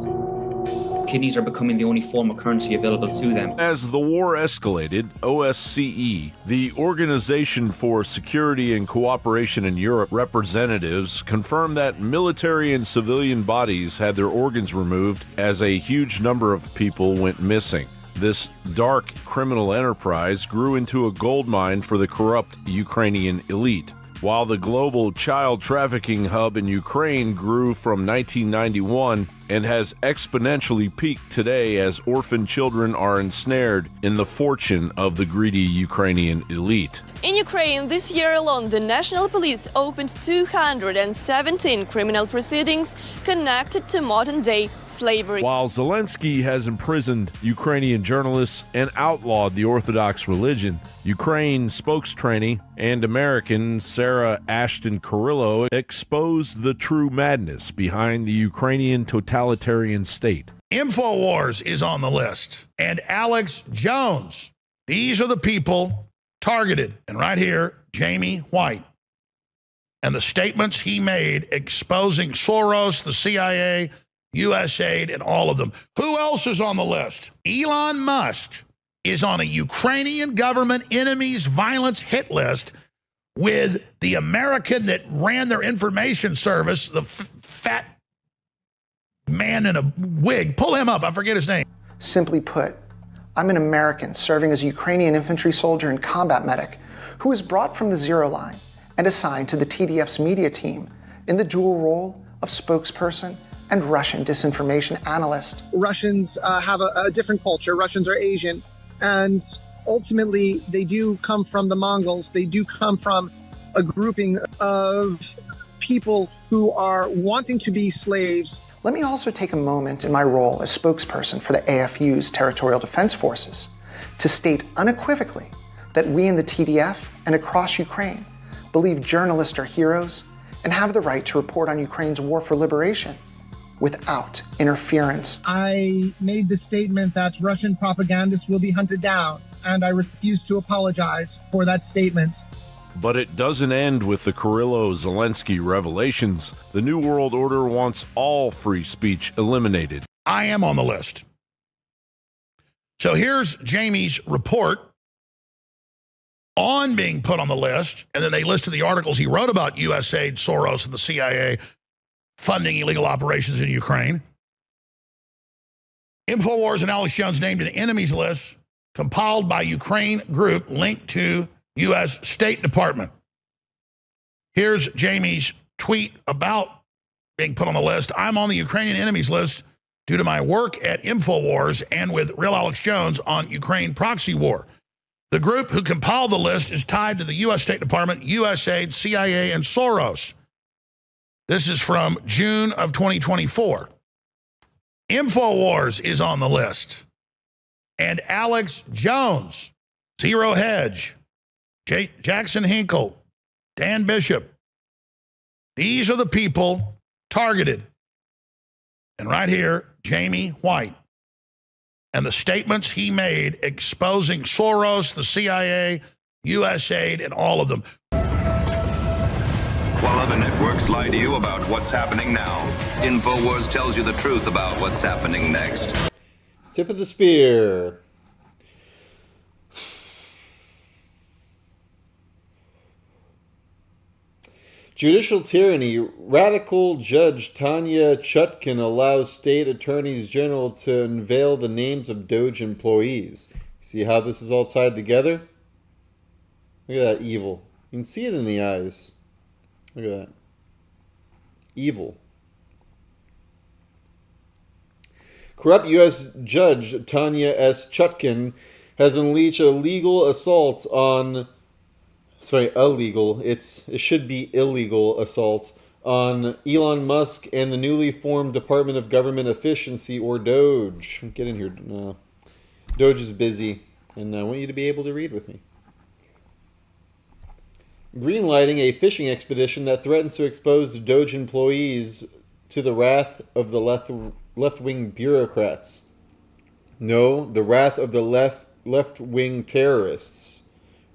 kidneys are becoming the only form of currency available to them. As the war escalated, OSCE, the Organization for Security and Cooperation in Europe representatives, confirmed that military and civilian bodies had their organs removed as a huge number of people went missing. This dark criminal enterprise grew into a goldmine for the corrupt Ukrainian elite. While the global child trafficking hub in Ukraine grew from 1991 and has exponentially peaked today as orphan children are ensnared in the fortune of the greedy Ukrainian elite. In Ukraine, this year alone, the National Police opened 217 criminal proceedings connected to modern-day slavery. While Zelensky has imprisoned Ukrainian journalists and outlawed the Orthodox religion, Ukraine spokes-trainee and American Sarah Ashton Carrillo exposed the true madness behind the Ukrainian totalitarian state. Infowars is on the list. And Alex Jones. These are the people targeted. And right here, Jamie White. And the statements he made exposing Soros, the CIA, USAID, and all of them. Who else is on the list? Elon Musk is on a Ukrainian government enemies violence hit list with the American that ran their information service, the fat man in a wig. Pull him up. I forget his name. Simply put, I'm an American serving as a Ukrainian infantry soldier and combat medic who was brought from the zero line and assigned to the TDF's media team in the dual role of spokesperson and Russian disinformation analyst. Russians have a different culture. Russians are Asian, and ultimately they do come from the Mongols. They do come from a grouping of people who are wanting to be slaves. Let me also take a moment in my role as spokesperson for the AFU's Territorial Defense Forces to state unequivocally that we in the TDF and across Ukraine believe journalists are heroes and have the right to report on Ukraine's war for liberation without interference. I made the statement that Russian propagandists will be hunted down, and I refuse to apologize for that statement. But it doesn't end with the Kirillo-Zelensky revelations. The New World Order wants all free speech eliminated. I am on the list. So here's Jamie's report on being put on the list, and then they listed the articles he wrote about USAID, Soros, and the CIA funding illegal operations in Ukraine. Infowars and Alex Jones named an enemies list compiled by Ukraine group linked to U.S. State Department. Here's Jamie's tweet about being put on the list. I'm on the Ukrainian enemies list due to my work at Infowars and with Real Alex Jones on Ukraine proxy war. The group who compiled the list is tied to the U.S. State Department, USAID, CIA, and Soros. This is from June of 2024. Infowars is on the list. And Alex Jones, Zero Hedge, Jackson Hinkle, Dan Bishop. These are the people targeted. And right here, Jamie White. And the statements he made exposing Soros, the CIA, USAID, and all of them. While other networks lie to you about what's happening now, Infowars tells you the truth about what's happening next. Tip of the spear. Judicial tyranny. Radical Judge Tanya Chutkan allows state attorneys general to unveil the names of Doge employees. See how this is all tied together? Look at that evil. You can see it in the eyes. Look at that. Evil. Corrupt U.S. Judge Tanya S. Chutkan has unleashed a legal assault on... illegal. It should be illegal assault on Elon Musk and the newly formed Department of Government Efficiency, or DOGE. Get in here. No. DOGE is busy, and I want you to be able to read with me. Greenlighting a fishing expedition that threatens to expose DOGE employees to the wrath of the left-wing bureaucrats. No, the wrath of the left-wing terrorists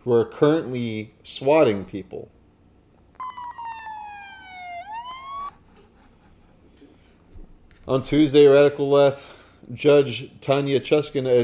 who are currently swatting people. On Tuesday, radical left Judge Tanya Chutkan, a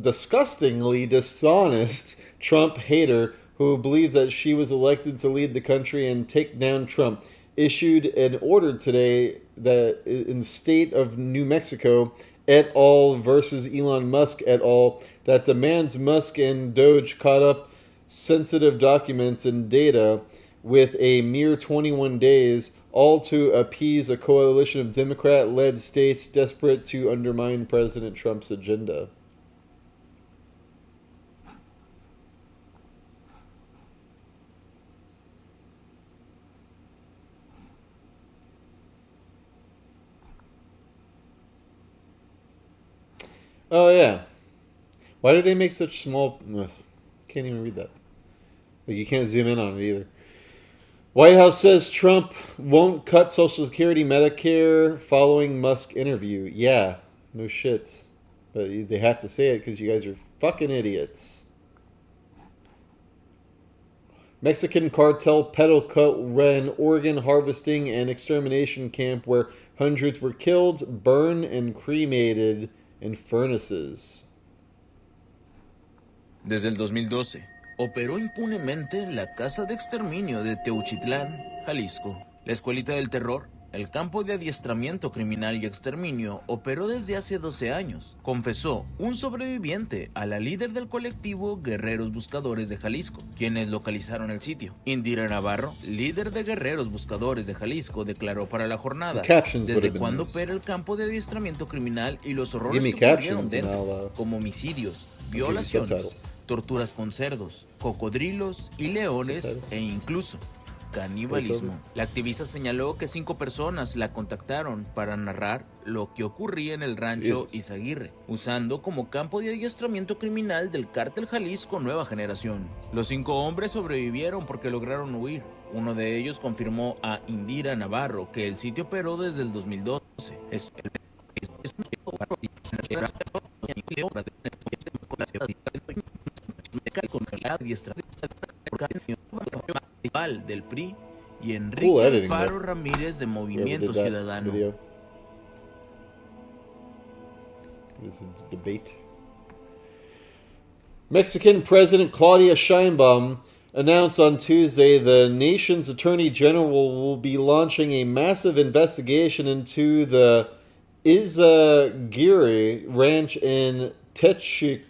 disgustingly dishonest Trump hater who believes that she was elected to lead the country and take down Trump, issued an order today that in the state of New Mexico et al. Versus Elon Musk et al. That demands Musk and Doge caught up sensitive documents and data with a mere 21 days, all to appease a coalition of Democrat-led states desperate to undermine President Trump's agenda. Oh, yeah. Why did they make such small... Can't even read that. Like, you can't zoom in on it either. White House says Trump won't cut Social Security, Medicare following Musk interview. Yeah, no shit. But they have to say it because you guys are fucking idiots. Mexican cartel pedal cut ran organ harvesting and extermination camp where hundreds were killed, burned, and cremated in furnaces. Desde el 2012, operó impunemente la casa de exterminio de Teuchitlán, Jalisco. La escuelita del terror, el campo de adiestramiento criminal y exterminio, operó desde hace 12 años. Confesó un sobreviviente a la líder del colectivo Guerreros Buscadores de Jalisco, quienes localizaron el sitio. Indira Navarro, líder de Guerreros Buscadores de Jalisco, declaró para la jornada desde cuándo opera el campo de adiestramiento criminal y los horrores que ocurrieron dentro, como homicidios, violaciones, torturas con cerdos, cocodrilos y leones e incluso canibalismo. La activista señaló que 5 personas la contactaron para narrar lo que ocurría en el rancho Izaguirre, usando como campo de adiestramiento criminal del cártel Jalisco Nueva Generación. Los 5 hombres sobrevivieron porque lograron huir. Uno de ellos confirmó a Indira Navarro que el sitio operó desde el 2012. Del PRI y Enrique Alfaro Ramírez de Movimiento Ciudadano. This is a debate. Mexican President Claudia Sheinbaum announced on Tuesday the nation's Attorney General will be launching a massive investigation into the Izaguirre Ranch in Techiclan,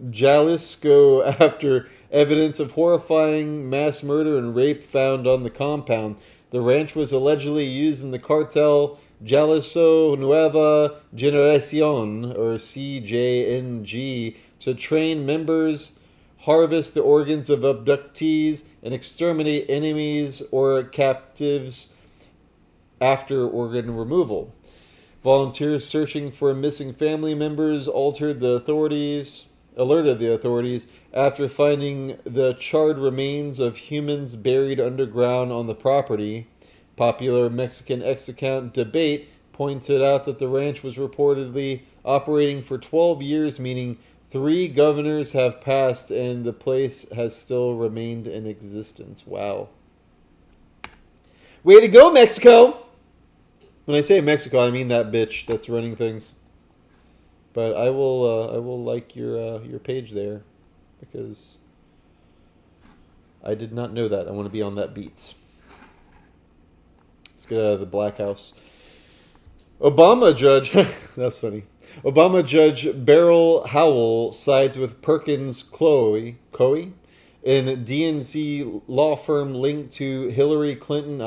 Jalisco after evidence of horrifying mass murder and rape found on the compound. The ranch was allegedly used in the cartel Jalisco Nueva Generacion, or CJNG, to train members, harvest the organs of abductees, and exterminate enemies or captives after organ removal. Volunteers searching for missing family members alerted the authorities after finding the charred remains of humans buried underground on the property. Popular Mexican X account Debate pointed out that the ranch was reportedly operating for 12 years, meaning 3 governors have passed and the place has still remained in existence. Wow. Way to go, Mexico! When I say Mexico, I mean that bitch that's running things. But I will like your page there, because I did not know that. I want to be on that beats. Let's get out of the Black House. Obama judge, that's funny. Obama judge Beryl Howell sides with Perkins Coie, an DNC law firm linked to Hillary Clinton,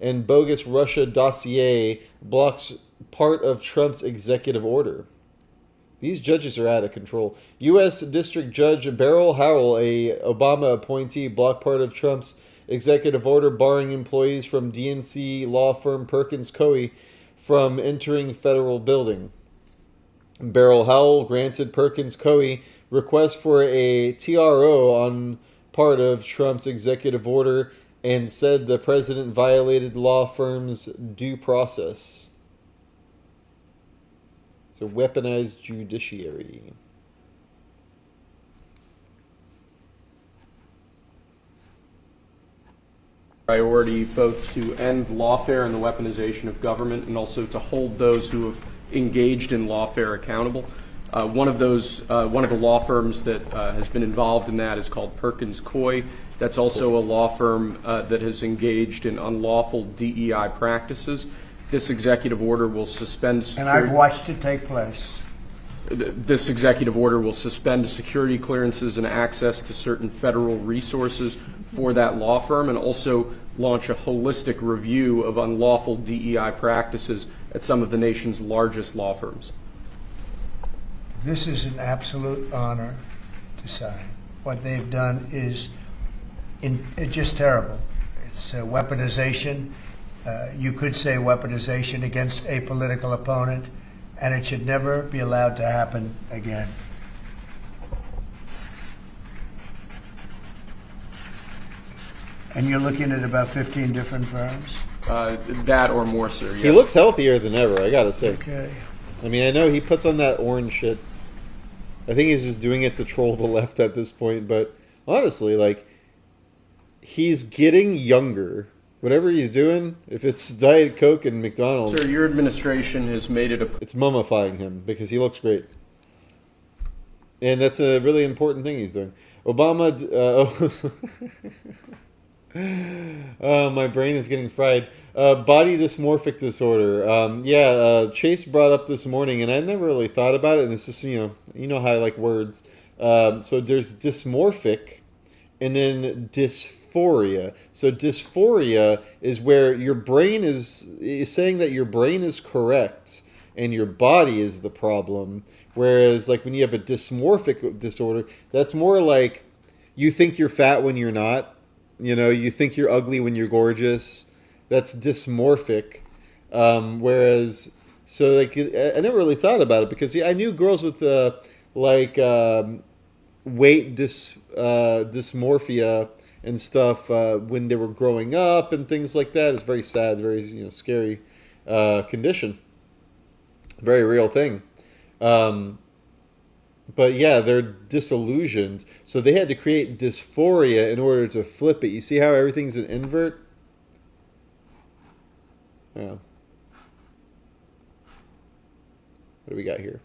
and bogus Russia dossier blocks part of Trump's executive order. These judges are out of control. U.S. District Judge Beryl Howell, a Obama appointee, blocked part of Trump's executive order barring employees from DNC law firm Perkins Coie from entering federal building. Beryl Howell granted Perkins Coie request for a TRO on part of Trump's executive order and said the president violated law firm's due process. It's a weaponized judiciary. Priority both to end lawfare and the weaponization of government, and also to hold those who have engaged in lawfare accountable. One of the law firms that has been involved in that is called Perkins Coie. That's also a law firm that has engaged in unlawful DEI practices. This executive order will suspend security. And I've watched it take place. This executive order will suspend security clearances and access to certain federal resources for that law firm, and also launch a holistic review of unlawful DEI practices at some of the nation's largest law firms. This is an absolute honor to sign. What they've done is it's just terrible. It's weaponization. You could say weaponization against a political opponent, and it should never be allowed to happen again. And you're looking at about 15 different firms? That or more, sir, yes. He looks healthier than ever, I gotta say. Okay. I mean, I know he puts on that orange shit. I think he's just doing it to troll the left at this point, but honestly, like, he's getting younger. Whatever he's doing, if it's Diet Coke and McDonald's... Sir, your administration has made it a... It's mummifying him because he looks great. And that's a really important thing he's doing. Obama... oh, my brain is getting fried. Body dysmorphic disorder. Chase brought up this morning, and I never really thought about it, and it's just, you know how I like words. So there's dysmorphic, and then dysphoria. So dysphoria is where your brain is saying that your brain is correct and your body is the problem. Whereas like when you have a dysmorphic disorder, that's more like you think you're fat when you're not. You know, you think you're ugly when you're gorgeous. That's dysmorphic. Whereas, so like I never really thought about it because I knew girls with weight dysmorphia and stuff when they were growing up and things like that. It's very sad, very scary condition, very real thing. But yeah, they're disillusioned, so they had to create dysphoria in order to flip it. You see how everything's an invert? Yeah. What do we got here?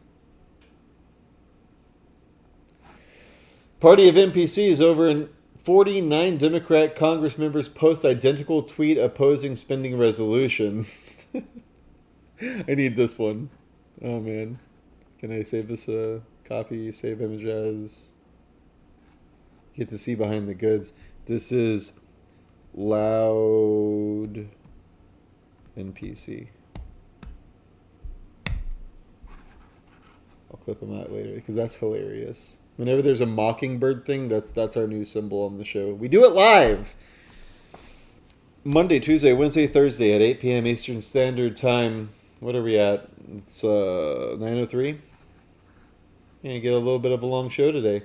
Party of NPCs over in 49 Democrat Congress members post identical tweet opposing spending resolution. I need this one. Oh man. Can I save this copy, save image as? You get to see behind the goods. This is loud NPC. I'll clip them out later because that's hilarious. Whenever there's a mockingbird thing, that's our new symbol on the show. We do it live! Monday, Tuesday, Wednesday, Thursday at 8 p.m. Eastern Standard Time. What are we at? It's 9:03. Gonna get a little bit of a long show today.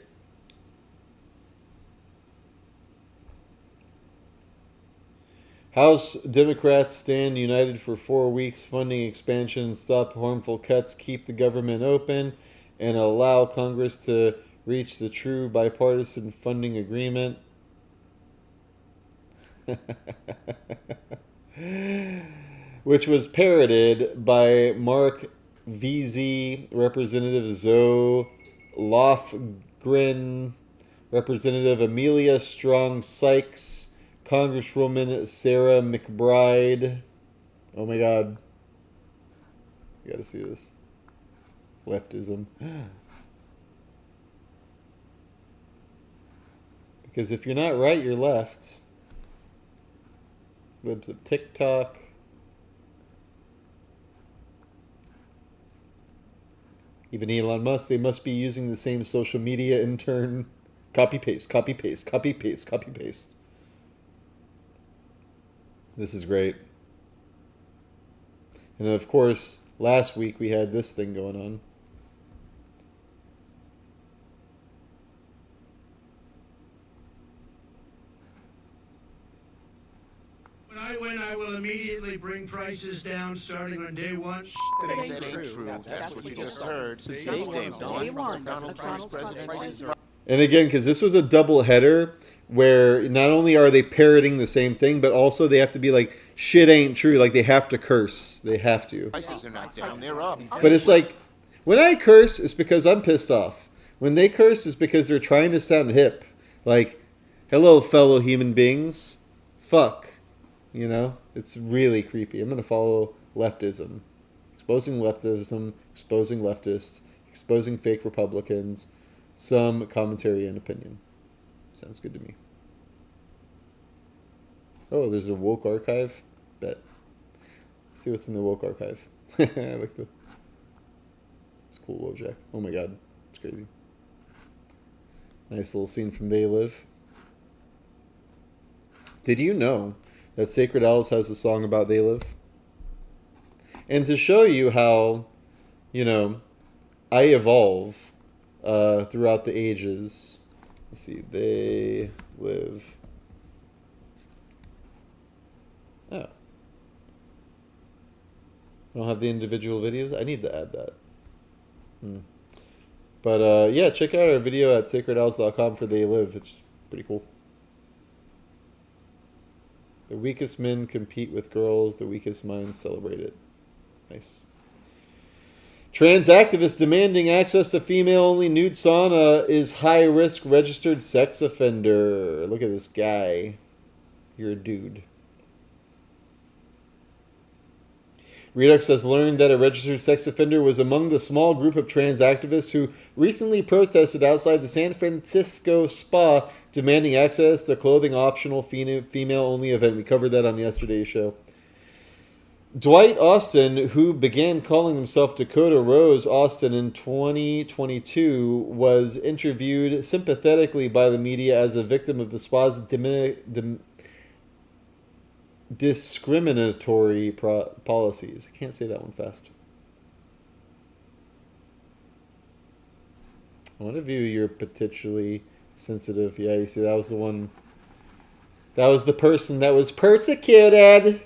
House Democrats stand united for 4 weeks, funding expansion, stop harmful cuts, keep the government open, and allow Congress to reach the true bipartisan funding agreement. Which was parroted by Mark VZ, Representative Zoe Lofgren, Representative Amelia Strong Sykes, Congresswoman Sarah McBride. Oh my God. You gotta see this. Leftism. Because if you're not right, you're left. Libs of TikTok. Even Elon Musk, they must be using the same social media intern. Copy paste, copy paste, copy paste, copy paste. This is great. And of course, last week we had this thing going on. When I will immediately bring prices down starting on day one. That ain't true. That's what we just heard. Since day one, Donald Trump's presidency. And again, because this was a double header where not only are they parroting the same thing, but also they have to be like, shit ain't true. Like they have to curse. They have to. Prices are not down, they're up. But it's like, when I curse, it's because I'm pissed off. When they curse, it's because they're trying to sound hip. Like, hello, fellow human beings. Fuck. You know? It's really creepy. I'm going to follow leftism. Exposing leftism, exposing leftists, exposing fake Republicans, some commentary and opinion. Sounds good to me. Oh, there's a woke archive? Bet. Let's see what's in the woke archive. I like the... It's cool, Wojak. Oh my god. It's crazy. Nice little scene from They Live. Did you know that Sacred Owls has a song about They Live? And to show you how, you know, I evolve throughout the ages. Let's see. They Live. Oh. I don't have the individual videos. I need to add that. But yeah, check out our video at sacredowls.com for They Live. It's Pretty cool. The weakest men compete with girls. The weakest minds celebrate it. Nice. Trans activist demanding access to female-only nude sauna is high-risk registered sex offender. Look at this guy. You're a dude. Redux has learned that a registered sex offender was among the small group of trans activists who recently protested outside the San Francisco spa demanding access to clothing-optional female-only event. We covered that on yesterday's show. Dwight Austin, who began calling himself Dakota Rose Austin in 2022, was interviewed sympathetically by the media as a victim of the spa's discriminatory policies. I can't say that one fast. I want to view you're potentially sensitive. Yeah, you see, that was the one. That was the person that was persecuted.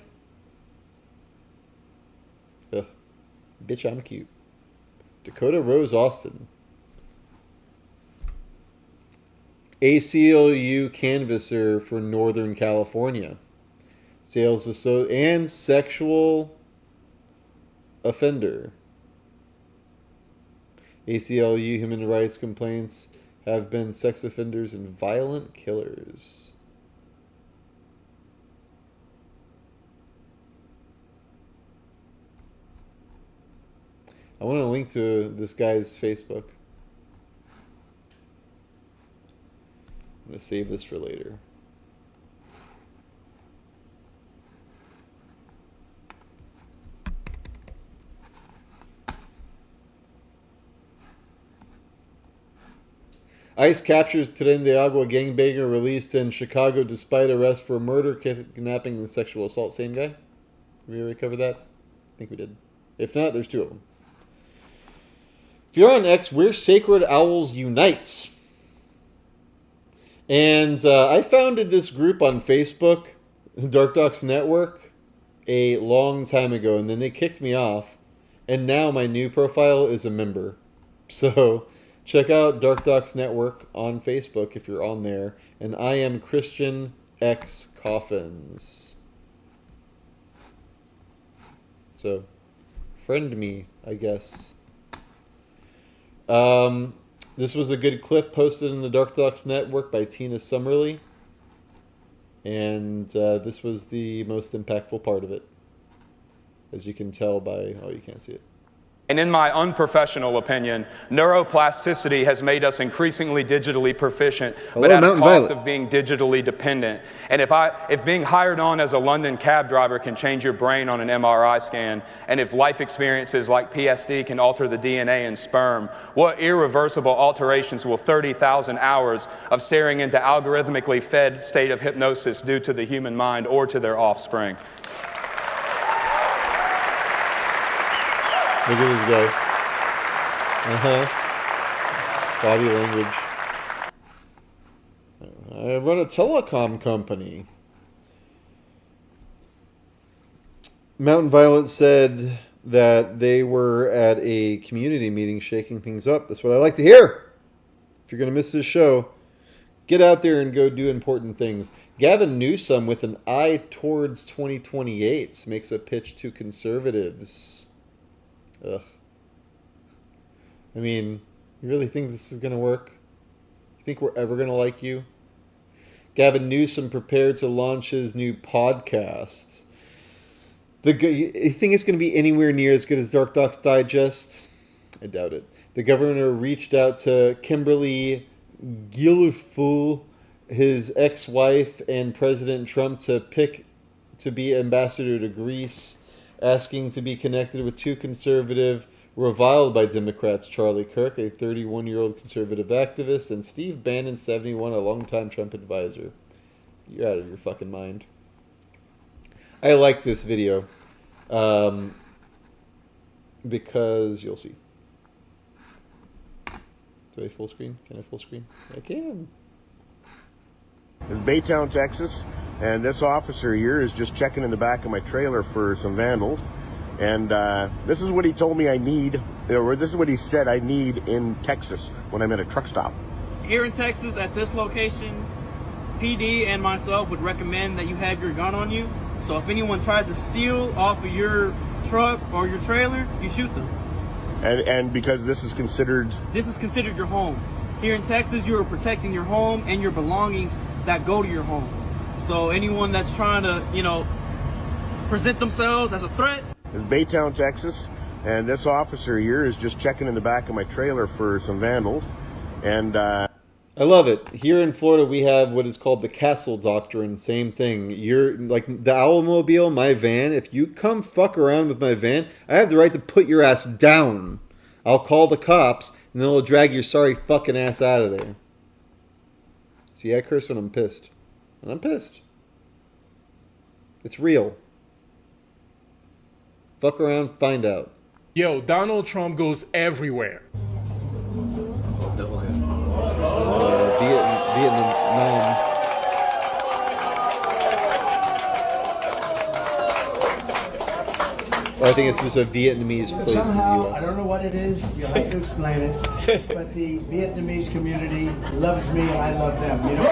Ugh. Bitch, I'm cute. Dakota Rose Austin. ACLU canvasser for Northern California. Sales and sexual offender. ACLU human rights complaints have been sex offenders and violent killers. I want to link to this guy's Facebook. I'm going to save this for later. ICE captures Trinidad gangbanger released in Chicago despite arrest for murder, kidnapping, and sexual assault. Same guy? Did we already cover that? I think we did. If not, there's two of them. If you're on X, we're Sacred Owls Unite. And I founded this group on Facebook, DarkDox Network, a long time ago. And then they kicked me off. And now my new profile is a member. So check out DarkDox Network on Facebook if you're on there. And I am Christian X Coffins. So, friend me, I guess. This was a good clip posted in the DarkDox Network by Tina Summerly. And this was the most impactful part of it. As you can tell by... Oh, you can't see it. And in my unprofessional opinion, neuroplasticity has made us increasingly digitally proficient, but at a cost of being digitally dependent. And if being hired on as a London cab driver can change your brain on an MRI scan, and if life experiences like PSD can alter the DNA in sperm, what irreversible alterations will 30,000 hours of staring into algorithmically fed state of hypnosis do to the human mind or to their offspring? Look at this guy. Body language. I run a telecom company. Mountain Violet said that they were at a community meeting shaking things up. That's what I like to hear. If you're going to miss this show, get out there and go do important things. Gavin Newsom, with an eye towards 2028, makes a pitch to conservatives. Ugh. I mean, you really think this is going to work? You think we're ever going to like you? Gavin Newsom prepared to launch his new podcast. You think it's going to be anywhere near as good as DarkDox Digest? I doubt it. The governor reached out to Kimberly Guilfoyle, his ex-wife, and President Trump to pick to be ambassador to Greece, asking to be connected with two conservative, reviled by Democrats, Charlie Kirk, a 31-year-old conservative activist, and Steve Bannon, 71, a longtime Trump advisor. You're out of your fucking mind. I like this video because you'll see. Do I full screen? Can I full screen? I can. It's Baytown, Texas, and this officer here is just checking in the back of my trailer for some vandals. And this is what he told me I need, or this is what he said I need in Texas when I'm at a truck stop. Here in Texas, at this location, PD and myself would recommend that you have your gun on you. So if anyone tries to steal off of your truck or your trailer, you shoot them. And because this is considered your home. Here in Texas, you are protecting your home and your belongings that go to your home. So anyone that's trying to, present themselves as a threat. It's Baytown, Texas, and this officer here is just checking in the back of my trailer for some vandals. And I love it. Here in Florida, we have what is called the Castle Doctrine. Same thing. You're like the Owlmobile, my van. If you come fuck around with my van, I have the right to put your ass down. I'll call the cops, and then they'll drag your sorry fucking ass out of there. See, I curse when I'm pissed. And I'm pissed. It's real. Fuck around, find out. Yo, Donald Trump goes everywhere. This is in Vietnam. I think it's just a Vietnamese place Somehow, in the U.S. I don't know what it is. You'll have to explain it. But the Vietnamese community loves me and I love them. You know.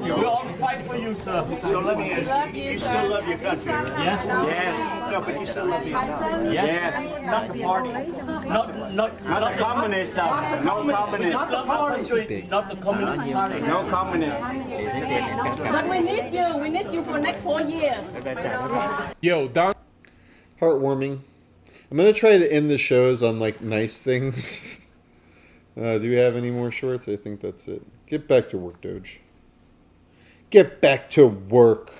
We'll all fight for you, sir. So let me ask you, you still love your country? Yes. Yes. No, but you still love Vietnam? Yes. Not the party. Not the communist stuff. No communist. Not the party. Not the communist party. No communist. But we need you. We need you for the next 4 years. Yo, Don. Heartwarming. I'm going to try to end the shows on, like, nice things. Do we have any more shorts? I think that's it. Get back to work, Doge. Get back to work.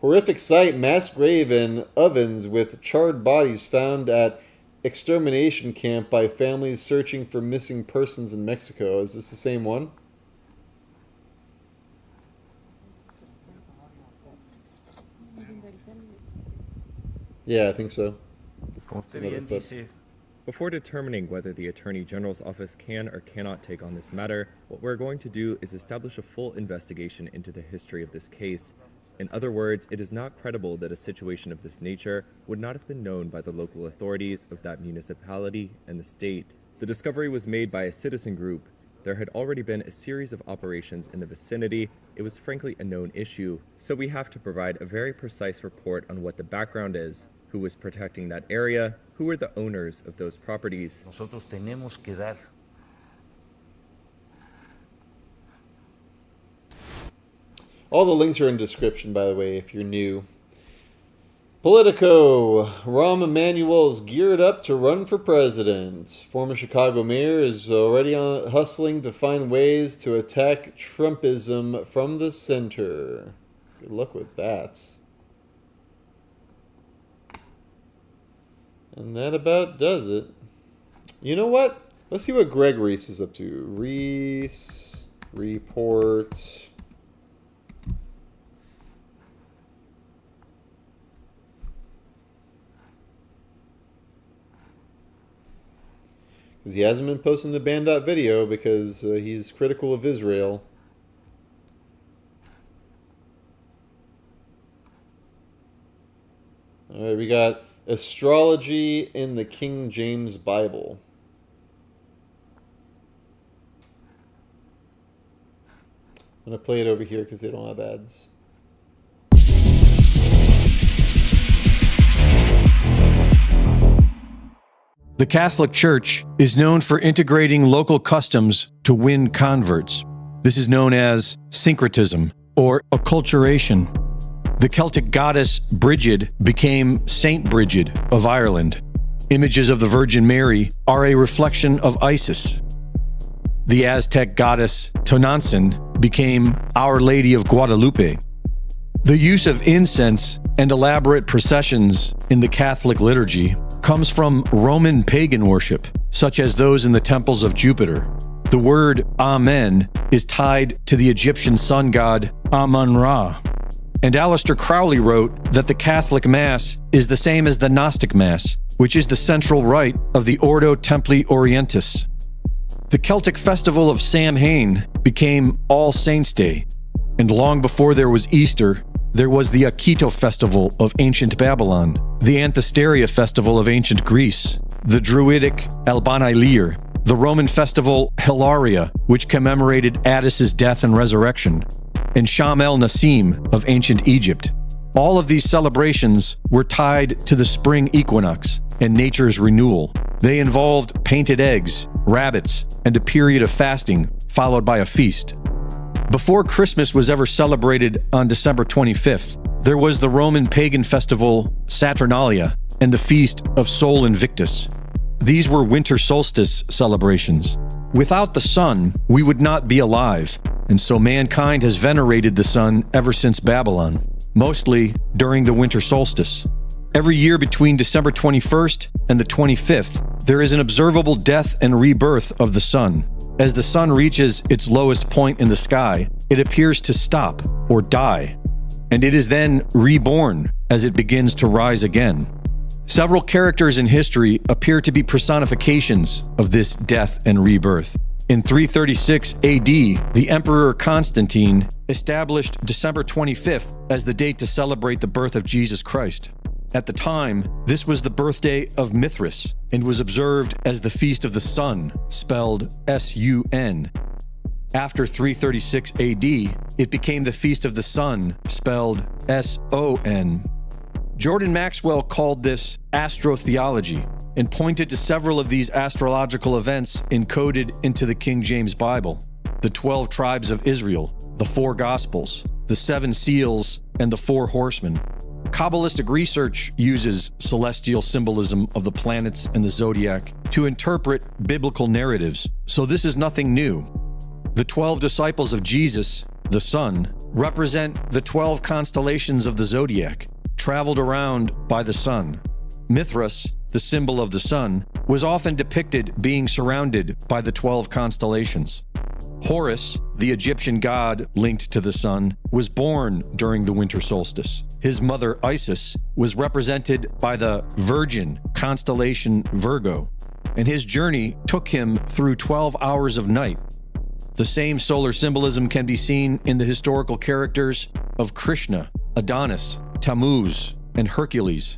Horrific sight, mass grave in ovens with charred bodies found at extermination camp by families searching for missing persons in Mexico. Is this the same one? Yeah, I think so. Before determining whether the Attorney General's office can or cannot take on this matter, what we're going to do is establish a full investigation into the history of this case. In other words, it is not credible that a situation of this nature would not have been known by the local authorities of that municipality and the state. The discovery was made by a citizen group. There had already been a series of operations in the vicinity. It was frankly a known issue, so we have to provide a very precise report on what the background is, who was protecting that area, who were the owners of those properties. Nosotros tenemos que dar. All the links are in description, by the way, if you're new. Politico. Rahm Emanuel is geared up to run for president. Former Chicago mayor is already hustling to find ways to attack Trumpism from the center. Good luck with that. And that about does it. You know what? Let's see what Greg Reese is up to. Reese report. Because he hasn't been posting the Bandot video because he's critical of Israel. Alright, we got astrology in the King James Bible. I'm going to play it over here because they don't have ads. The Catholic Church is known for integrating local customs to win converts. This is known as syncretism or acculturation. The Celtic goddess Brigid became Saint Brigid of Ireland. Images of the Virgin Mary are a reflection of Isis. The Aztec goddess Tonantzin became Our Lady of Guadalupe. The use of incense and elaborate processions in the Catholic liturgy comes from Roman pagan worship, such as those in the temples of Jupiter. The word Amen is tied to the Egyptian sun god Amun-Ra. And Aleister Crowley wrote that the Catholic Mass is the same as the Gnostic Mass, which is the central rite of the Ordo Templi Orientis. The Celtic festival of Samhain became All Saints' Day, and long before there was Easter, there was the Akito festival of ancient Babylon, the Anthesteria festival of ancient Greece, the Druidic Albanailir, the Roman festival Hilaria, which commemorated Attis's death and resurrection, and Sham el-Nassim of ancient Egypt. All of these celebrations were tied to the spring equinox and nature's renewal. They involved painted eggs, rabbits, and a period of fasting, followed by a feast. Before Christmas was ever celebrated on December 25th, there was the Roman pagan festival Saturnalia and the feast of Sol Invictus. These were winter solstice celebrations. Without the sun, we would not be alive, and so mankind has venerated the sun ever since Babylon, mostly during the winter solstice. Every year between December 21st and the 25th, there is an observable death and rebirth of the sun. As the sun reaches its lowest point in the sky, it appears to stop or die, and it is then reborn as it begins to rise again. Several characters in history appear to be personifications of this death and rebirth. In 336 AD, the Emperor Constantine established December 25th as the date to celebrate the birth of Jesus Christ. At the time, this was the birthday of Mithras and was observed as the Feast of the Sun, spelled S-U-N. After 336 AD, it became the Feast of the Sun, spelled S-O-N. Jordan Maxwell called this astrotheology and pointed to several of these astrological events encoded into the King James Bible: the 12 tribes of Israel, the 4 Gospels, the 7 seals, and the 4 horsemen. Kabbalistic research uses celestial symbolism of the planets and the zodiac to interpret biblical narratives, so this is nothing new. The 12 disciples of Jesus, the sun, represent the 12 constellations of the zodiac, traveled around by the sun. Mithras, the symbol of the sun, was often depicted being surrounded by the 12 constellations. Horus, the Egyptian god linked to the sun, was born during the winter solstice. His mother Isis was represented by the Virgin constellation Virgo, and his journey took him through 12 hours of night. The same solar symbolism can be seen in the historical characters of Krishna, Adonis, Tammuz, and Hercules.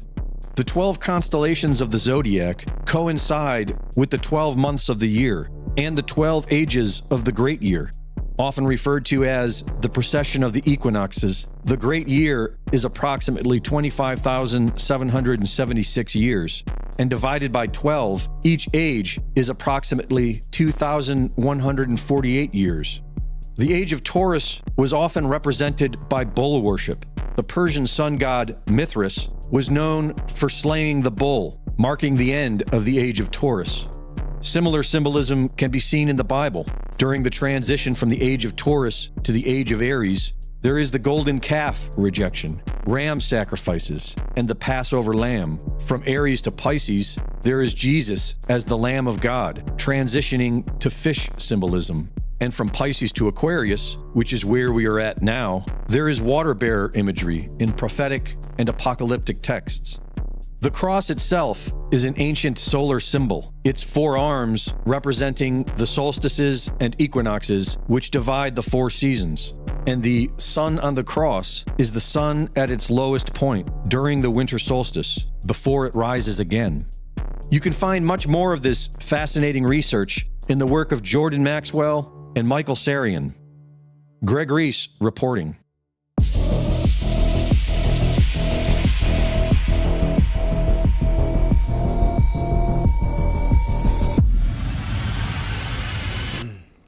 The 12 constellations of the zodiac coincide with the 12 months of the year and the 12 ages of the great year. Often referred to as the precession of the equinoxes, the great year is approximately 25,776 years, and divided by 12, each age is approximately 2,148 years. The age of Taurus was often represented by bull worship. The Persian sun god Mithras was known for slaying the bull, marking the end of the age of Taurus. Similar symbolism can be seen in the Bible. During the transition from the age of Taurus to the age of Aries, there is the golden calf rejection, ram sacrifices, and the Passover lamb. From Aries to Pisces, there is Jesus as the Lamb of God, transitioning to fish symbolism. And from Pisces to Aquarius, which is where we are at now, there is water bearer imagery in prophetic and apocalyptic texts. The cross itself is an ancient solar symbol, its 4 arms representing the solstices and equinoxes which divide the 4 seasons. And the sun on the cross is the sun at its lowest point during the winter solstice, before it rises again. You can find much more of this fascinating research in the work of Jordan Maxwell and Michael Sarian. Greg Reese reporting.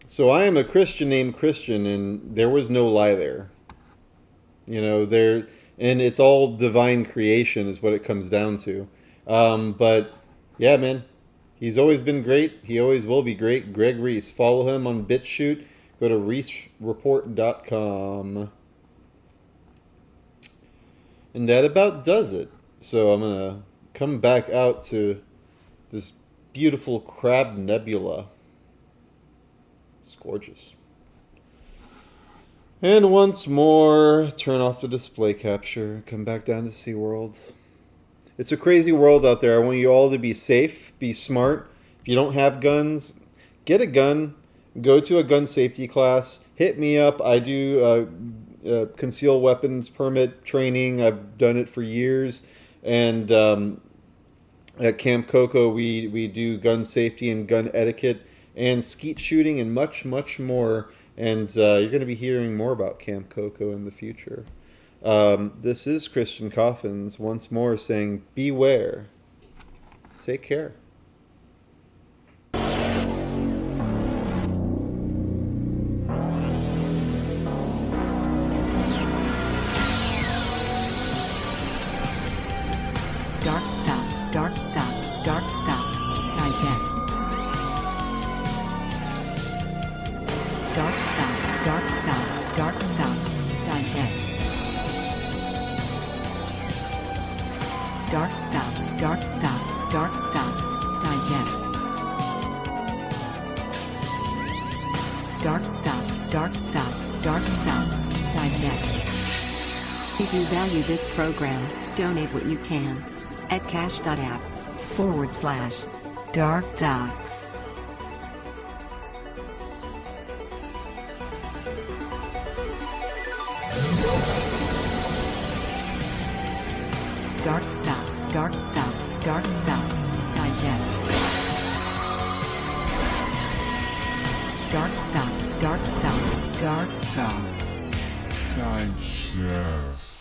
So I am a Christian named Christian, and there was no lie there. You know, and it's all divine creation is what it comes down to. But yeah, man, he's always been great. He always will be great. Greg Reese. Follow him on BitChute. Go to reesereport.com. And that about does it. So I'm going to come back out to this beautiful Crab Nebula. It's gorgeous. And once more, turn off the display capture. Come back down to SeaWorld. It's a crazy world out there. I want you all to be safe, be smart. If you don't have guns, get a gun. Go to a gun safety class. Hit me up. I do concealed weapons permit training. I've done it for years. And at Camp Coco, we do gun safety and gun etiquette and skeet shooting and much, much more. And you're going to be hearing more about Camp Coco in the future. This is Christian Coffins once more saying, beware. Take care. DarkDox Digest. DarkDox Digest. DarkDox Digest. DarkDox Digest. If you value this program, donate what you can at cash.app/DarkDox. DarkDox Digest. DarkDox Digest.